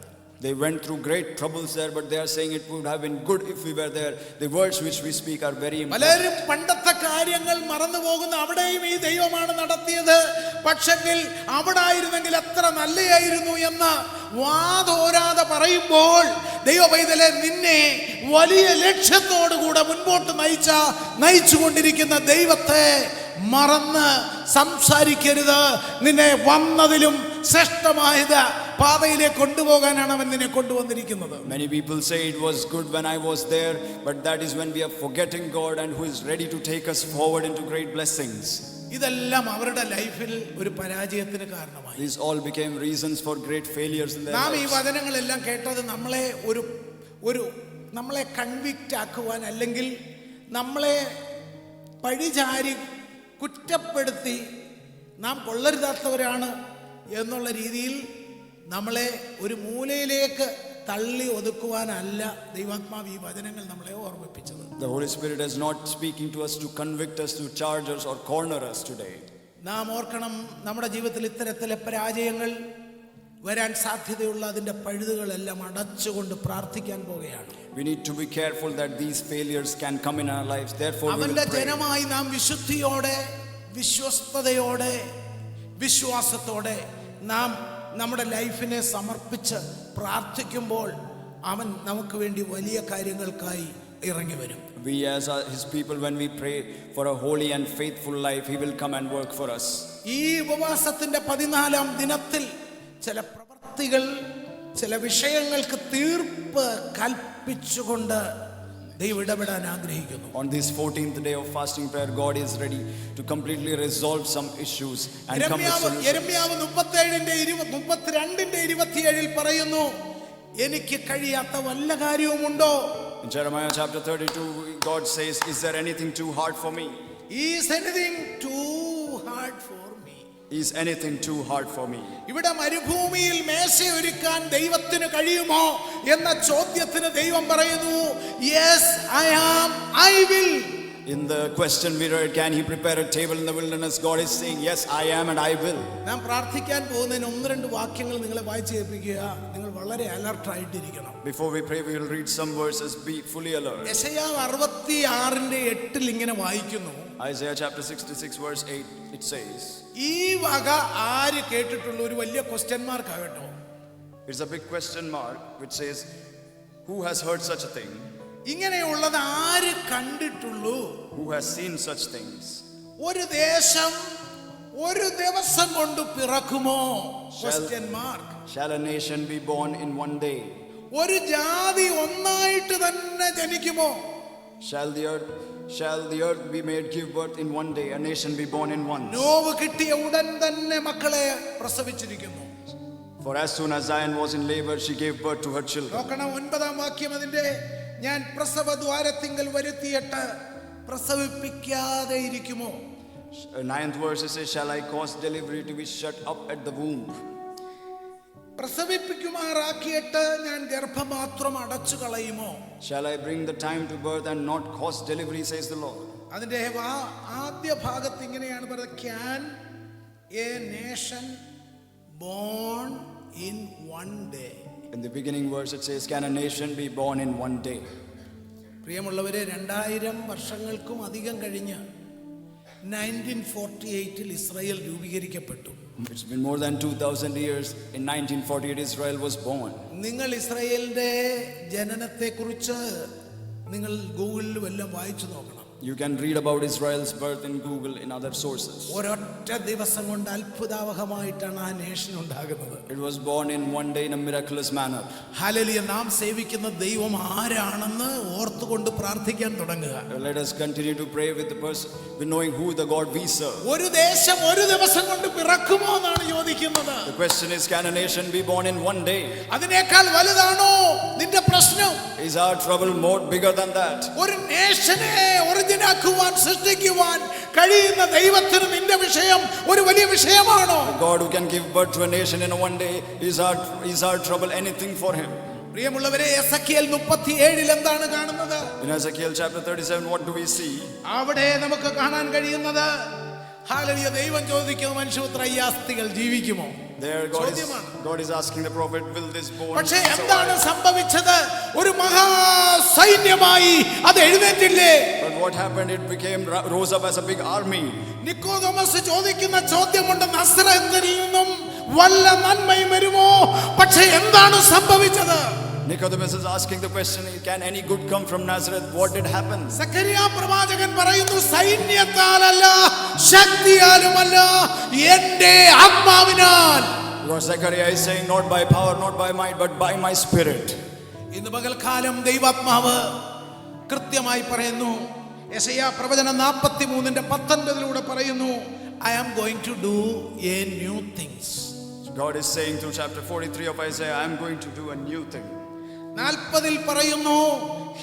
They went through great troubles there, but they are saying it would have been good if we were there. The words which we speak are very important. പലരും പണ്ടത്തെ കാര്യങ്ങൾ മറന്നു പോകുന്ന. അവിടെയും ഈ ദൈവമാണ് നടത്തിയത്, പക്ഷെങ്കിൽ അവിടെ ആയിരുന്നെങ്കിൽ എത്ര നല്ലയായിരുന്നു എന്ന് വാതോരാതെ പറയുമ്പോൾ ദൈവ പൈതലെ നിന്നെ വലിയ ലക്ഷ്യത്തോടുകൂടെ മുൻപോട്ട് നയിച്ചുകൊണ്ടിരിക്കുന്ന ദൈവത്തെ മറന്ന് സംസാരിക്കരുത്. നിന്നെ വന്നതിലും ശ്രേഷ്ഠമായത് പാതയിലേക്ക് കൊണ്ടുപോകാനാണ് അവൻ നിന്നെ കൊണ്ടുവന്നിരിക്കുന്നത്. Many people say it was good when I was there, but that is when we are forgetting God and who is ready to take us forward into great blessings. ഇതെല്ലാം അവരുടെ ലൈഫിൽ ഒരു പരാജയത്തിന് കാരണമായി. These all became reasons for great failures in their നാം ഈ lives. വചനങ്ങളെല്ലാം കേട്ടത് നമ്മളെ കൺവിക്റ്റ് ആക്കുവാൻ, അല്ലെങ്കിൽ നമ്മളെ പഴിചാരി കുറ്റപ്പെടുത്തി നാം കൊള്ളരുതാത്തവരാണ് എന്നുള്ള രീതിയിൽ നമ്മളെ ഒരു മൂലയിലേക്ക് തള്ളി ഒതുക്കുവാനല്ല ദൈവാത്മാവ് ഈ വചനങ്ങൾ നമ്മളെ ഓർമ്മിപ്പിച്ചത്. The Holy Spirit is not speaking to us to convict us, to charge us or corner us today. നാം ഓർക്കണം, നമ്മുടെ ജീവിതത്തിൽ ഇത്തരത്തിലെ പരാജയങ്ങൾ വരാൻ സാധ്യതയുള്ള അതിൻ്റെ പഴുതുകളെല്ലാം അടച്ചുകൊണ്ട് പ്രാർത്ഥിക്കാൻ പോകുകയാണ്. We need to be careful that these failures can come in our lives. Therefore, we will അവന്റെ pray. ജനമായി നാം വിശുദ്ധിയോടെ, വിശ്വസ്തയോടെ, വിശ്വാസത്തോടെ നാം നമ്മുടെ ലൈഫിനെ സമർപ്പിച്ച് പ്രാർത്ഥിക്കുമ്പോൾ അവൻ നമുക്ക് വേണ്ടി വലിയ കാര്യങ്ങൾക്കായി ഇറങ്ങി വരും. We as his people, when we pray for a holy and faithful life, he will come and work for us. ഈ ഉപവാസത്തിന്റെ 14-ാം ദിനത്തിൽ ചില പ്രവൃത്തികൾ, ചില വിഷയങ്ങൾക്ക് തീർപ്പ് കൽപ്പിച്ചുകൊണ്ട് ദൈവം ഇടപെടാൻ ആഗ്രഹിക്കുന്നു. On this 14th day of fasting prayer, God is ready to completely resolve some issues and come with solutions. യെരമ്യാവ് 32:27 പറയുന്നു, എനിക്ക് കഴിയാത്ത വല്ല കാര്യവുമുണ്ടോ? In Jeremiah chapter 32, God says, is there anything too hard for me? Is anything too hard for me? Is anything too hard for me? ഇവിടെ മരുഭൂമിയിൽ മേശയൊരുക്കാൻ ദൈവത്തിന് കഴിയുമോ എന്ന ചോദ്യത്തിന് ദൈവം പറയുന്നു, yes I am, I will. In the question mirror, can he prepare a table in the wilderness? God is saying, yes I am and I will. നാം പ്രാർത്ഥിക്കാൻ പോകുന്നതിന് 1-2 വാക്യങ്ങൾ നിങ്ങളെ വായിച്ച് കേൾപ്പിക്കുക. നിങ്ങൾ വളരെ alert ആയിട്ടിരിക്കണം. Before we pray, we will read some verses. Be fully alert. യെശയ്യാവ് 66:8 ഇങ്ങനെ വായിക്കുന്നു. Isaiah chapter 66 verse 8, it says, ഈ വക ആര് കേട്ടിട്ടുള്ള ഒരു വലിയ ക്വസ്റ്റ്യൻ മാർക്ക് ആകട്ടോ. it's a big question mark which says, who has heard such a thing? ഇങ്ങനെയുള്ളത് ആര് കണ്ടിട്ടുള്ളൂ? Who has seen such things? ഒരു ദേശം ഒരു ദിവസം കൊണ്ട് പിറക്കുമോ? Question mark. Shall a nation be born in one day? ഒരു ജാതി ഒന്നായിട്ട് തന്നെ ജനിക്കുമോ? Shall the earth be made give birth in one day? A nation be born in one. Now കിട്ടിയ ഉടൻ തന്നെ മക്കളെ പ്രസവിച്ചിരിക്കുന്നു. For as soon as Zion was in labor, she gave birth to her children. നോക്കണം 9-ാം വാക്യം അതിന്റെ, ഞാൻ പ്രസവദ്വാരത്തിങ്കൽ വരുത്തിയിട്ട് പ്രസവിപ്പിക്കാതെ ഇരിക്കുമോ? 9th verse says, shall I cause delivery to be shut up at the womb? പ്രസവിപ്പിക്കുമാറാക്കിയിട്ട് ഞാൻ ഗർഭപാത്രം അടച്ചു കളയുമോ? Shall I bring the time to birth and not cause delivery, says the Lord? അതിന്റെ ആദ്യ ഭാഗത്ത് ഇങ്ങനെയാണ് പറയുന്നത്, can A nation born in one day. In the beginning verse it says, can a nation be born in one day? പ്രിയമുള്ളവരെ, 2000 വർഷങ്ങൾക്കും അധികം കഴിഞ്ഞ് 1948 Israel രൂപീകരിക്കപ്പെട്ടു. It's been more than 2000 years. In 1948 Israel was born. നിങ്ങൾ ഇസ്രായേലിന്റെ ജനനത്തെക്കുറിച്ച് നിങ്ങൾ ഗൂഗിളിൽ വല്ലതും വായിച്ചു നോക്കണം. You can read about Israel's birth in Google, in other sources. ഒരൊറ്റ ദിവസം കൊണ്ട് അത്ഭുതാവഹമായിട്ടാണ് ആ നേഷൻ ഉണ്ടാകുന്നത്. It was born in one day in a miraculous manner. Hallelujah. നാം സേവിക്കുന്ന ദൈവം ആരാണെന്ന് ഓർത്തുകൊണ്ട് പ്രാർത്ഥിക്കാൻ തുടങ്ങുക. Let us continue to pray with the person, with knowing who the God we serve. ഒരു ദേശം ഒരു ദിവസം കൊണ്ട് പിറക്കുമോ എന്നാണ് ചോദിക്കുന്നത്. The question is, can a nation be born in one day? അതിനേക്കാൾ വലുതാണോ നിന്റെ പ്രശ്നം? Is our trouble more bigger than that? ഒരു നേഷനെ ഒറിജിനാക്കുവാൻ, സൃഷ്ടിക്കുവാൻ കഴിയുന്ന ദൈവത്തിന് നിന്റെ വിഷയം ഒരു വലിയ വിഷയമാണോ? God who can give birth to a nation in one day, is our trouble anything for him? പ്രിയമുള്ളവരെ, എസെക്കിയേൽ 37 എന്താണ് കാണുന്നത്? In Ezekiel chapter 37, what do we see? അവിടെ നമുക്ക് കാണാൻ കഴിയുന്നത്, ഹല്ലേലൂയ, ദൈവം ചോദിക്കുന്നു, മനുഷ്യപുത്ര, ഈ അസ്ഥികൾ ജീവിക്കുമോ? There God is asking the prophet, will this bone പക്ഷേ എന്താണ് സംഭവിച്ചത്? ഒരു മഹാസൈന്യമായി അത് എഴുന്നേറ്റില്ലേ? But what happened? It rose up as a big army. നിക്കോദോമസ് ചോദിക്കുന്ന ചോദ്യമുണ്ട്, നസ്രത്തിൽ നിന്നും വല്ല നന്മയും വരുമോ? പക്ഷേ എന്താണ് സംഭവിച്ചത്? Nicodemus is asking the question, can any good come from Nazareth? What did happen? Zacharia പ്രവാചകൻ പറയുന്നു, സൈന്യത്താലല്ല ശക്തിയാലുമല്ല എൻ്റെ ആത്മാവിനാൽ. Lord Zechariah is saying, not by power, not by might, but by my spirit. ഇന്ന് പകൽക്കാലം ദൈവാത്മാവ് കൃത്യമായി പറയുന്നു. യെശയ്യാ പ്രവചനം 43:19 പറയുന്നു, I am going to do a new things. God is saying through chapter 43 of Isaiah, I am going to do a new thing. 40 പറയുന്നു,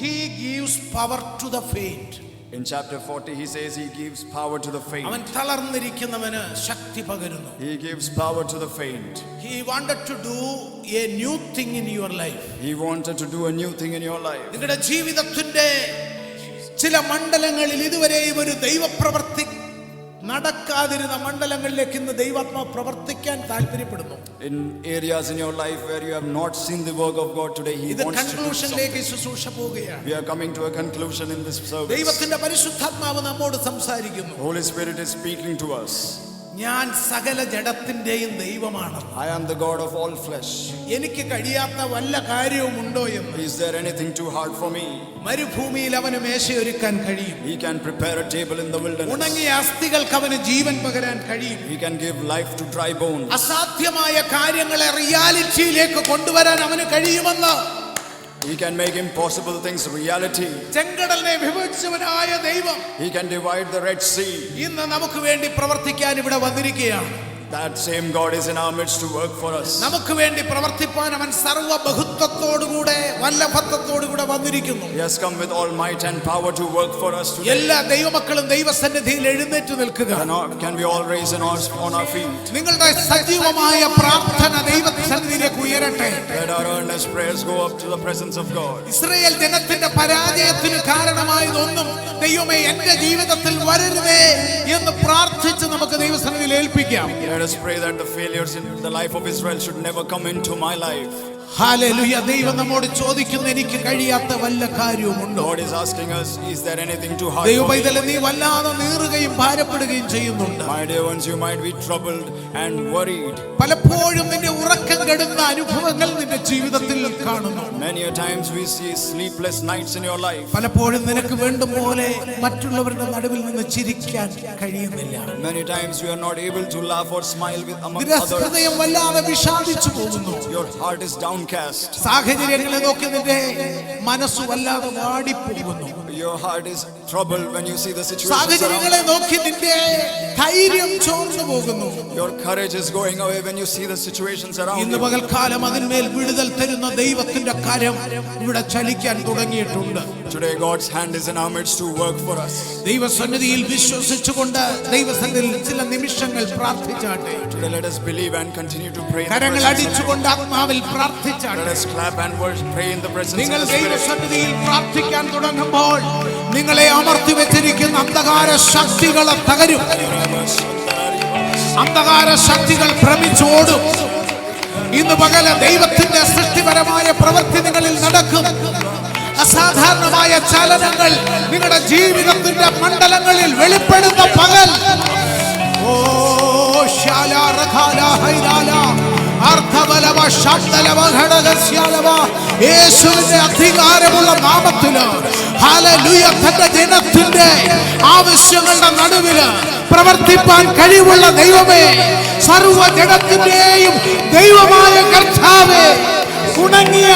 he gives power to the faint. In chapter 40 he says he gives power to the faint. അവൻ തളർന്നിരിക്കുന്നവന് ശക്തി പകരുന്നു. He gives power to the faint. He wanted to do a new thing in your life. He wanted to do a new thing in your life. നിങ്ങളുടെ ജീവിതത്തിന്റെ ചില മണ്ഡലങ്ങളിൽ ഇതുവരെയും ഒരു ദൈവപ്രവൃത്തി നടക്കാതിരുന്ന മണ്ഡലങ്ങളിലേക്ക് ഇന്ന് ദൈവാത്മാവ് പ്രവർത്തിക്കാൻ താല്പര്യപ്പെടുന്നു. In areas in your life where you have not seen the work of God today, he ഇത് wants to do കൺക്ലൂഷനിലേക്ക് something. ശുശ്രൂഷ പോവുകയാണ്. We are coming to a conclusion in this service. ദൈവത്തിന്റെ പരിശുദ്ധാത്മാവ് നമ്മോട് സംസാരിക്കുന്നു. Holy Spirit is speaking to us. ഞാൻ സകല ജഡത്തിന്റെയും ദൈവമാണ്. I am the God of all flesh. എനിക്ക് കഴിയാത്ത വല്ല കാര്യവുമുണ്ടോ എന്ന്. Is there anything too hard for me? മരുഭൂമിയിൽ അവന് മേശയൊരുക്കാൻ കഴിയും. He can prepare a table in the wilderness. ഉണങ്ങിയ അസ്ഥികൾക്ക് അവന് ജീവൻ പകരാൻ കഴിയും. He can give life to dry bones. അസാധ്യമായ കാര്യങ്ങളെ റിയാലിറ്റിയിലേക്ക് കൊണ്ടുവരാൻ അവന് കഴിയുമെന്ന്. He can make impossible things reality. ചെങ്കടലിനെ വിഭജിച്ചവനായ ദൈവം He can divide the Red Sea. ഇന്ന് നമുക്ക് വേണ്ടി പ്രവർത്തിക്കാൻ ഇവിടെ വന്നിരിക്കുകയാണ്. That same God is in our midst to work for us. നമുക്ക് വേണ്ടി പ്രവർത്തിപ്പാൻ അവൻ സർവ്വ ബഹുത്വത്തോടുകൂടെ വല്ലഭത്വത്തോടുകൂടെ വന്നിരിക്കുന്നു. He has come with all might and power to work for us today. എല്ലാ ദൈവമക്കളും ദൈവസന്നിധിയിൽ എഴുന്നേറ്റ് നിൽക്കുക. Can we all raise on our feet? നിങ്ങളുടെ സജീവമായ പ്രാർത്ഥന ദൈവസന്നിധിയിലേക്ക് ഉയരട്ടെ. Let our earnest prayers go up to the presence of God. Israel ജനത്തിന്റെ പരാജയത്തിന് കാരണമായതൊന്നും ദൈവമേ എന്റെ ജീവിതത്തിൽ വരരുതേ എന്ന് പ്രാർത്ഥിച്ച് നമുക്ക് ദൈവസന്നിധിയിൽ ഏൽപ്പിക്കാം. Let us pray that the failures in the life of Israel should never come into my life. Hallelujah. ദൈവം നമ്മോട് ചോദിക്കുന്നു, എനിക്ക് കഴിയാത്ത വല്ല കാര്യവുമുണ്ടോ? God is asking us, is there anything too hard ദൈവ for me? പൈതലേ, നീ വല്ലാതെ നീറുകയും ഭാരപ്പെടുകയും ചെയ്യുന്നുണ്ട്. My dear ones, you might be troubled and worried. പലപ്പോഴും നിന്റെ ഉറക്കം കെടുന്ന അനുഭവങ്ങൾ നിന്റെ ജീവിതത്തിൽ കാണുന്നു. Many a times we see sleepless nights in your life. പലപ്പോഴും നിനക്ക് വേണ്ടും പോലെ മറ്റുള്ളവരുടെ നടുവിൽ നിന്ന് ചിരിക്കാൻ കഴിയുന്നില്ല. Many times you are not able to laugh or smile with among നിന്റെ others. ഹൃദയം വല്ലാതെ വിഷാദിച്ചു പോകുന്നു. Your heart is downcast. സാഹചര്യങ്ങളെ നോക്കി നിന്റെ മനസ്സ് വല്ലാതെ വാടിപ്പോകുന്നു. Your heart is troubled when you see the situation around സാഹചര്യങ്ങളെ നോക്കി നിന്റെ ധൈര്യം ചോർന്നു പോകുന്നു. Your courage is going away when you see the situations around ഇന്ന് you. പകൽക്കാലം അതിന്മേൽ വിടുതൽ തരുന്ന ദൈവത്തിന്റെ കരം ഇവിടെ ചലിക്കാൻ തുടങ്ങിയിട്ടുണ്ട്. Today God's hand is in our midst to work for us. ദൈവസന്നിധിയിൽ വിശ്വസിച്ചുകൊണ്ട് ദൈവസന്നിധിയിൽ ചില നിമിഷങ്ങൾ പ്രാർത്ഥിച്ചാട്ടെ. Today let us believe and continue to pray in the കരങ്ങൾ presence of അടിച്ചുകൊണ്ട് God. ആത്മാവിൽ Let പ്രാർത്ഥിച്ചാട്ടെ. us clap and worship, pray in the presence of നിങ്ങൾ the Spirit. ദൈവസന്നിധിയിൽ പ്രാർത്ഥിക്കാൻ തുടങ്ങുമ്പോൾ നിങ്ങളെ അമർത്തി വെച്ചിരിക്കുന്ന അന്ധകാര ശക്തികളെ തകരും. അന്ധകാര ശക്തികൾ ഭ്രമിച്ചോടും. ഇന്ന് പകല് ദൈവത്തിന്റെ സൃഷ്ടിപരമായ പ്രവൃത്തി നിങ്ങളിൽ നടക്കും. അസാധാരണമായ ചലനങ്ങൾ നിങ്ങളുടെ ജീവിതത്തിന്റെ മണ്ഡലങ്ങളിൽ വെളിപ്പെടുന്ന പകൽ. ഓ ശാല റഖാല ഹൈദാല അർത്ഥബലവ ശബ്ദലവ ഘടകസ്യാലവ യേശുവിന്റെ അധികാരമുള്ള നാമത്തില് ഹല്ലേലൂയ തന്റെ ജനത്തിന്റെ ആവശ്യങ്ങളുടെ നടുവില് പ്രവർത്തിപ്പാൻ കഴിവുള്ള ദൈവമേ, സർവ്വജനത്തിന്റെയും ദൈവമായ കർത്താവേ, ഉണങ്ങിയ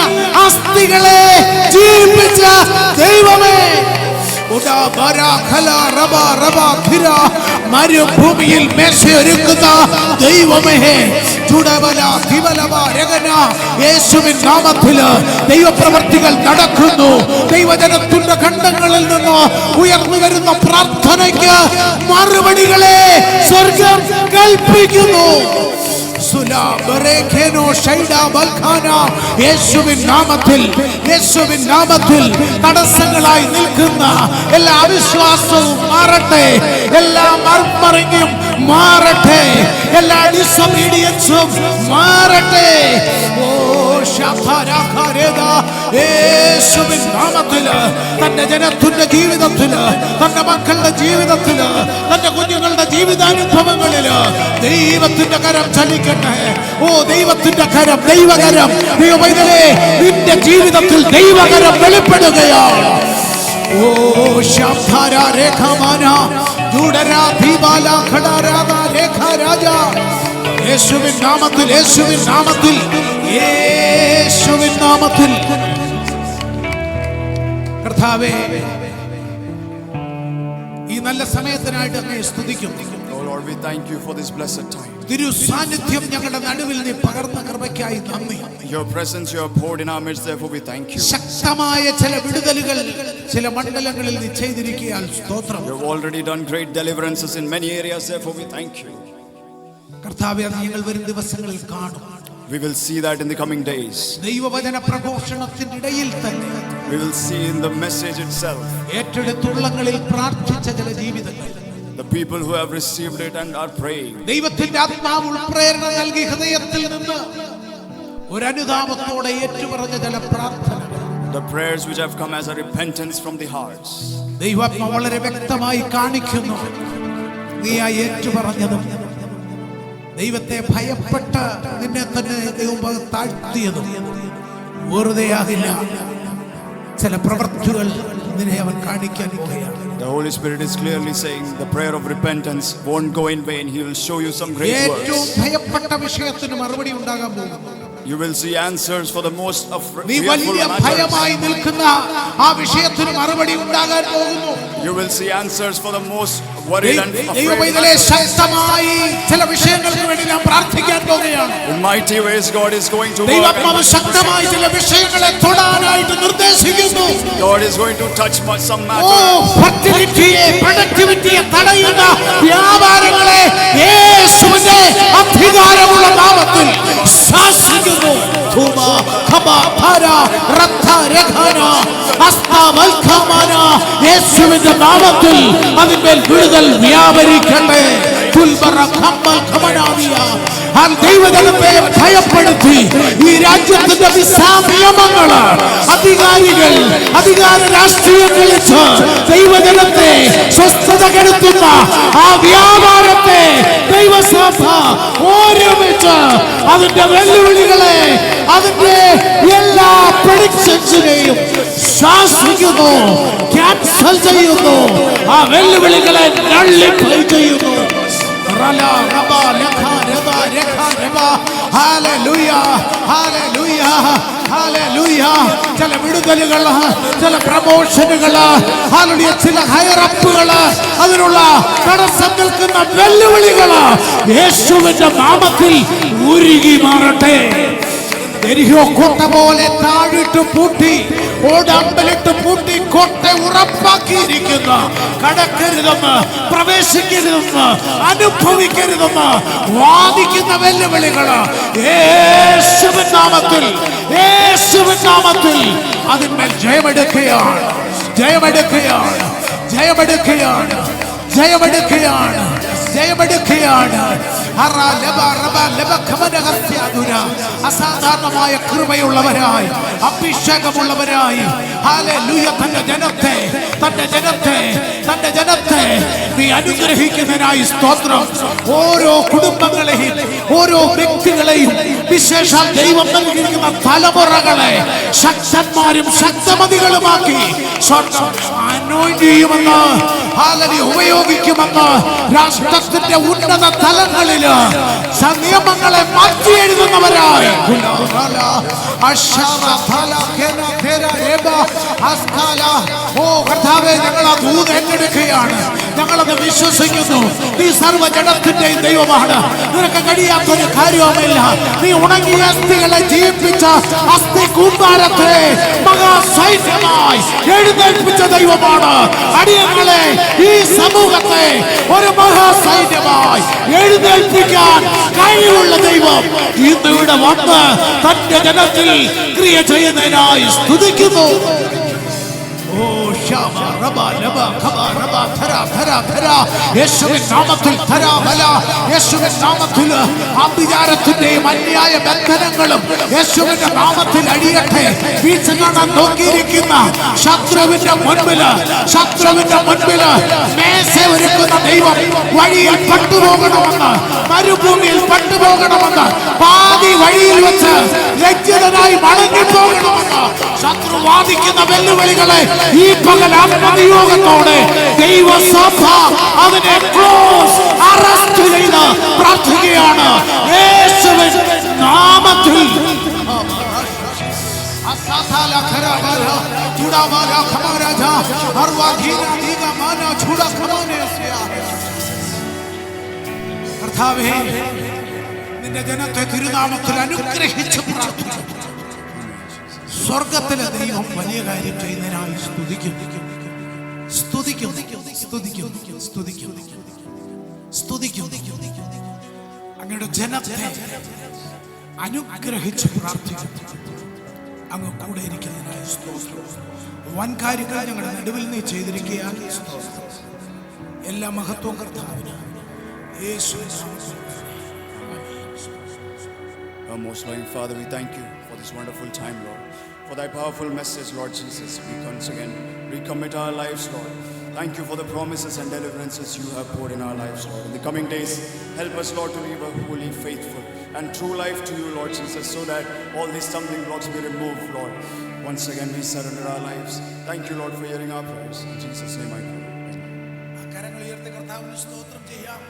അസ്ഥികളെ ജീവിപ്പിച്ച ദൈവമേ, മരുഭൂമിയിൽ മേശയൊരുക്കുന്ന ദൈവമേ, യേശുവിൻ നാമത്തില് ദൈവപ്രവർത്തികൾ നടക്കുന്നു. ദൈവജനത്തിന്റെ ഖണ്ഡങ്ങളിൽ നിന്ന് ഉയർന്നു വരുന്ന പ്രാർത്ഥനയ്ക്ക് മറുപടികളെ സ്വർഗം കൽപ്പിക്കുന്നു. യേശുവിൻ നാമത്തിൽ തടസ്സങ്ങളായി നിൽക്കുന്ന എല്ലാ അവിശ്വാസവും മാറട്ടെ, എല്ലാ മർമ്മറിങ്ങും മാറട്ടെ, എല്ലാ ഡിസൊബീഡിയൻസും മാറട്ടെ. ഓ യേശുവിൻ നാമത്തില് തന്റെ ജനത്തിന്റെ ജീവിതത്തില്, തന്റെ മക്കളുടെ ജീവിതത്തില്, തന്റെ കുഞ്ഞുങ്ങളുടെ ജീവിതാനുഭവങ്ങളില് ദൈവത്തിന്റെ കരം ചലിക്കട്ടെ. ഓ ദൈവത്തിന്റെ കരം, ദൈവകരം, ദൈവമൈതലേ, നിന്റെ ജീവിതത്തിൽ ദൈവകരം വെളിപ്പെടുകയാണ്. ഓ ശബ്ദാര രേഖമാന ജൂഡരാ ദീപാല ഖടാരാ രേഖ രാജ, യേശുവിൻ നാമത്തിൽ, യേശുവിൻ നാമത്തിൽ, യേശുവിൻ നാമത്തിൽ. കർത്താവേ, ഈ നല്ല സമയത്തിനായിട്ട് അങ്ങയെ സ്തുതിക്കുന്നു. Lord, we thank you for this blessed time. തിരു സാന്നിധ്യം ഞങ്ങളുടെ നടുവിൽ നീ പകർന്ന കൃപയ്ക്കായി നന്ദി. Your presence you have poured in our midst, therefore we thank you. ശക്തമായ ചില വിടുതലുകൾ ചില മണ്ഡലങ്ങളിൽ നീ ചെയ്തിരിക്കുകയാൽ സ്തോത്രം. You have already done great deliverances in many areas, therefore we thank you. കർത്താവേ, ഞങ്ങൾ വരും ദിവസങ്ങളിൽ കാണും. We will see that in the coming days. ദൈവവചന പ്രഘോഷണത്തിന്റെ ഇടയിൽ തന്നെ We will see in the message itself ഏറ്റെടുത്തുള്ളങ്ങളിൽ പ്രാർത്ഥിച്ച ചില ജീവിതങ്ങൾ, the people who have received it and are praying. ദൈവത്തിന്റെ ആത്മാവ് ഉൾപ്രേരണ നൽകി ഹൃദയത്തിൽ നിന്ന് ഒരു അനുതാപത്തോടെ ഏറ്റുപറഞ്ഞ ചില പ്രാർത്ഥനകൾ, The prayers which have come as a repentance from the hearts. ദൈവാത്മാവ് വളരെ വ്യക്തമായി കാണിക്കുന്നു. നീ ആ ഏറ്റുപറഞ്ഞതും ദൈവത്തെ ഭയപ്പെട്ട് നിന്നെ തന്നെ ദൈവം താഴ്ത്തിയതും വെറുതെ ആകില്ല. ചില പ്രവൃത്തികൾ നിന്നെ അവൻ കാണിക്കാൻ പോകുകയാണ്. The Holy Spirit is clearly saying the prayer of repentance won't go in vain. He will show you some great ഏറ്റവും works. ഭയപ്പെട്ട വിഷയത്തിന് മറുപടി ഉണ്ടാകാൻ പോകുന്നു. You will see answers for the most of നീ വലിയ ഭയമായി നിൽക്കുന്ന ആ വിഷയത്തിന് മറുപടി ഉണ്ടാകാൻ പോകുന്നു. You will see answers for the most worried and ദൈവമൈതലേ, afraid. ശക്തമായി ചില വിഷയങ്ങൾക്ക് വേണ്ടി ഞാൻ പ്രാർത്ഥിക്കാൻ പോകുകയാണ്. In mighty ways God is going to work. ദൈവാത്മാവ് ശക്തമായി ചില വിഷയങ്ങളെ തൊടാനായിട്ട് നിർദ്ദേശിക്കുന്നു. God is going to touch some oh matters. ഫെർട്ടിലിറ്റിയെ, പ്രൊഡക്ടിവിറ്റിയെ തടയുന്ന വ്യാപാരങ്ങളെ യേശുവിന്റെ അധികാരമുള്ള നാമത്തിൽ ശാസിക്കുന്നു. യേശുവിന്റെ നാമത്തിൽ അതിന്മേൽ വിടുതൽ വ്യാപരിക്കട്ടെ. ദൈവജനത്തെ ഭയപ്പെടുത്തി ഈ രാജ്യത്തിന്റെ നിയമങ്ങള് അധികാരികൾ അധികാര രാഷ്ട്രീയം കളിച്ച് ദൈവജനത്തെ സ്വസ്ഥത കെടുത്തുന്ന ആ വ്യാപാരത്തെ ദൈവസഭ ഒരുമിച്ച് അതിന്റെ വെല്ലുവിളികളെ, അതിന്റെ എല്ലാ പ്രഡിക്ഷൻസിനെയും ശാസിക്കുന്നു, ക്യാൻസൽ ചെയ്യുന്നു, ആ വെല്ലുവിളികളെ നള്ളിഫൈ ചെയ്യുന്നു. ചില വിടുതലുകള്, ചില പ്രമോഷനുകള്, ചില ഹയറപ്പുകള്, അതിനുള്ള തടസ്സം നിൽക്കുന്ന വെല്ലുവിളികള് യേശുവിന്റെ നാമത്തിൽ ഉരുകി മാറട്ടെ. എരിഹോ കോട്ട പോലെ താഴിട്ട് പൂട്ടി, ഓടമ്പലിട്ട് പൂട്ടി കോട്ട ഉറപ്പാക്കിയിരിക്കുന്ന, കടക്കരുതെന്ന്, പ്രവേശിക്കരുതെന്ന്, അനുഭവിക്കരുതെന്ന് വാദിക്കുന്ന വെല്ലുവിളികള് യേശുവിൻ നാമത്തിൽ, യേശുവിൻ നാമത്തിൽ അതിന്മേൽ ജയമെടുക്കുകയാണ്, ജയമെടുക്കുകയാണ്, ജയമെടുക്കുകയാണ്, ജയമെടുക്കുകയാണ്, ജയമെടുക്കുകയാണ്. അസാധാരണമായ കൃപയുള്ളവരായി, അഭിഷേകമുള്ളവരായി, ഹല്ലേലൂയ, തന്റെ ജനത്തെ നീ അനുഗ്രഹിക്കുന്നതിനായി സ്തോത്രം. ഓരോ കുടുംബങ്ങളെയും, ഓരോ വ്യക്തികളെയും, വിശേഷാൽ ദൈവം നൽകിയിരിക്കുന്ന തലമുറകളെ ശക്തന്മാരും ശക്തമതികളുമാക്കി സ്വർഗ്ഗം അനോയിന്റ് ചെയ്യുമെന്ന്, ഹല്ലേലൂയ, ഉപയോഗിക്കുമെന്ന് രാഷ്ട്രത്തിന്റെ ഉന്നത തലങ്ങളിൽ നിയമങ്ങളെ മാറ്റി എഴുതുന്നവരായി ഓ കർത്താവേ, ഞങ്ങൾ ആ ദൂത് ഏറ്റെടുക്കുകയാണ്. ഞങ്ങളത് വിശ്വസിക്കുന്നു. നീ സർവ്വജനത്തിന്റെയും ദൈവമാണ്. നിനക്ക് കഴിയാത്തൊരു കാര്യവുമില്ല. നീ ഉണങ്ങിയ അസ്ഥികളെ ജീവിപ്പിച്ച അസ്ഥി കൂമ്പാരത്തെ മഹാസൈന്യമായി എഴുന്നേൽപ്പിച്ച ദൈവമാണ്. അടിയങ്ങളെ, ഈ സമൂഹത്തെ ഒരു മഹാസൈന്യമായി എഴുന്നേൽപ്പിക്കാൻ കഴിവുള്ള ദൈവം ഇന്ന് ഇവിടെ വന്ന് തന്റെ ജനത്തിൽ ക്രിയ ചെയ്യുന്നതിനായി സ്തുതിക്കുന്നു. ഓ ശാമ റബ ലബ ഖബ റബ ധര ധര ധര യേശുവിൻ നാമത്തിൽ ധര ബല, യേശുവിൻ നാമത്തിൽ അഭിചാരത്തിന്റെയും അന്യായ ബന്ധനങ്ങളും യേശുവിന്റെ നാമത്തിൽ അഴിയട്ടെ. വീഴ്ച കാണാൻ നോക്കിയിരിക്കുന്ന ശത്രുവിന്റെ മുൻപില് മേശ ഒരുക്കുന്ന ദൈവം വഴിയിൽ പട്ടുപോകണമെന്ന്, മരുഭൂമിയിൽ പട്ടുപോകണമെന്ന്, പാതി വഴിയിൽ വെച്ച് ലജ്ജിതനായി മടങ്ങിപ്പോകണമെന്ന് ശത്രു വാദിക്കുന്ന വെല്ലുവിളികളെ ഈ പകൽ ആത്മനിയോഗത്തോടെ ദൈവസഭ അതിനെ ക്ലോസ് അറസ്റ്റ് ചെയ്ത് പ്രാർത്ഥിക്കുകയാണ് യേശുവിൻ നാമത്തിൽ. കർത്താവേ, നിന്റെ ജനത്തെ തിരുനാമത്തിൽ അനുഗ്രഹിച്ച് പ്രാർത്ഥിക്കുന്നു. സ്വർഗത്തിലെ ദൈവം വലിയ കാര്യം ചെയ്യുന്നതിനായി സ്തുതിക്കും. അങ്ങയുടെ ജനത്തെ അനുഗ്രഹിച്ച് പ്രാർത്ഥിക്കുന്നു. അങ്ങ് കൂടെ ഇരിക്കുന്നതിനായി സ്തോത്രം. വൻ കാര്യങ്ങൾ ഞങ്ങളുടെ നടുവിൽ നീ ചെയ്തിരിക്കുകയാണ്. എല്ലാ മഹത്വവും കർത്താവിന് യേശുവിൻ നാമത്തിൽ. Our most loving Father, we thank you for this wonderful time, Lord. For thy powerful message, Lord Jesus, we once again recommit our lives, Lord. Thank you for the promises and deliverances you have poured in our lives, Lord. In the coming days, help us, Lord, to live a holy, faithful, and true life to you, Lord Jesus, so that all these stumbling blocks be removed, Lord. Once again, we surrender our lives. Thank you, Lord, for hearing our prayers. In Jesus' name I pray. കരങ്ങൾ ഉയർത്തി കർത്താവിന് സ്തോത്രം ചെയ്യാം.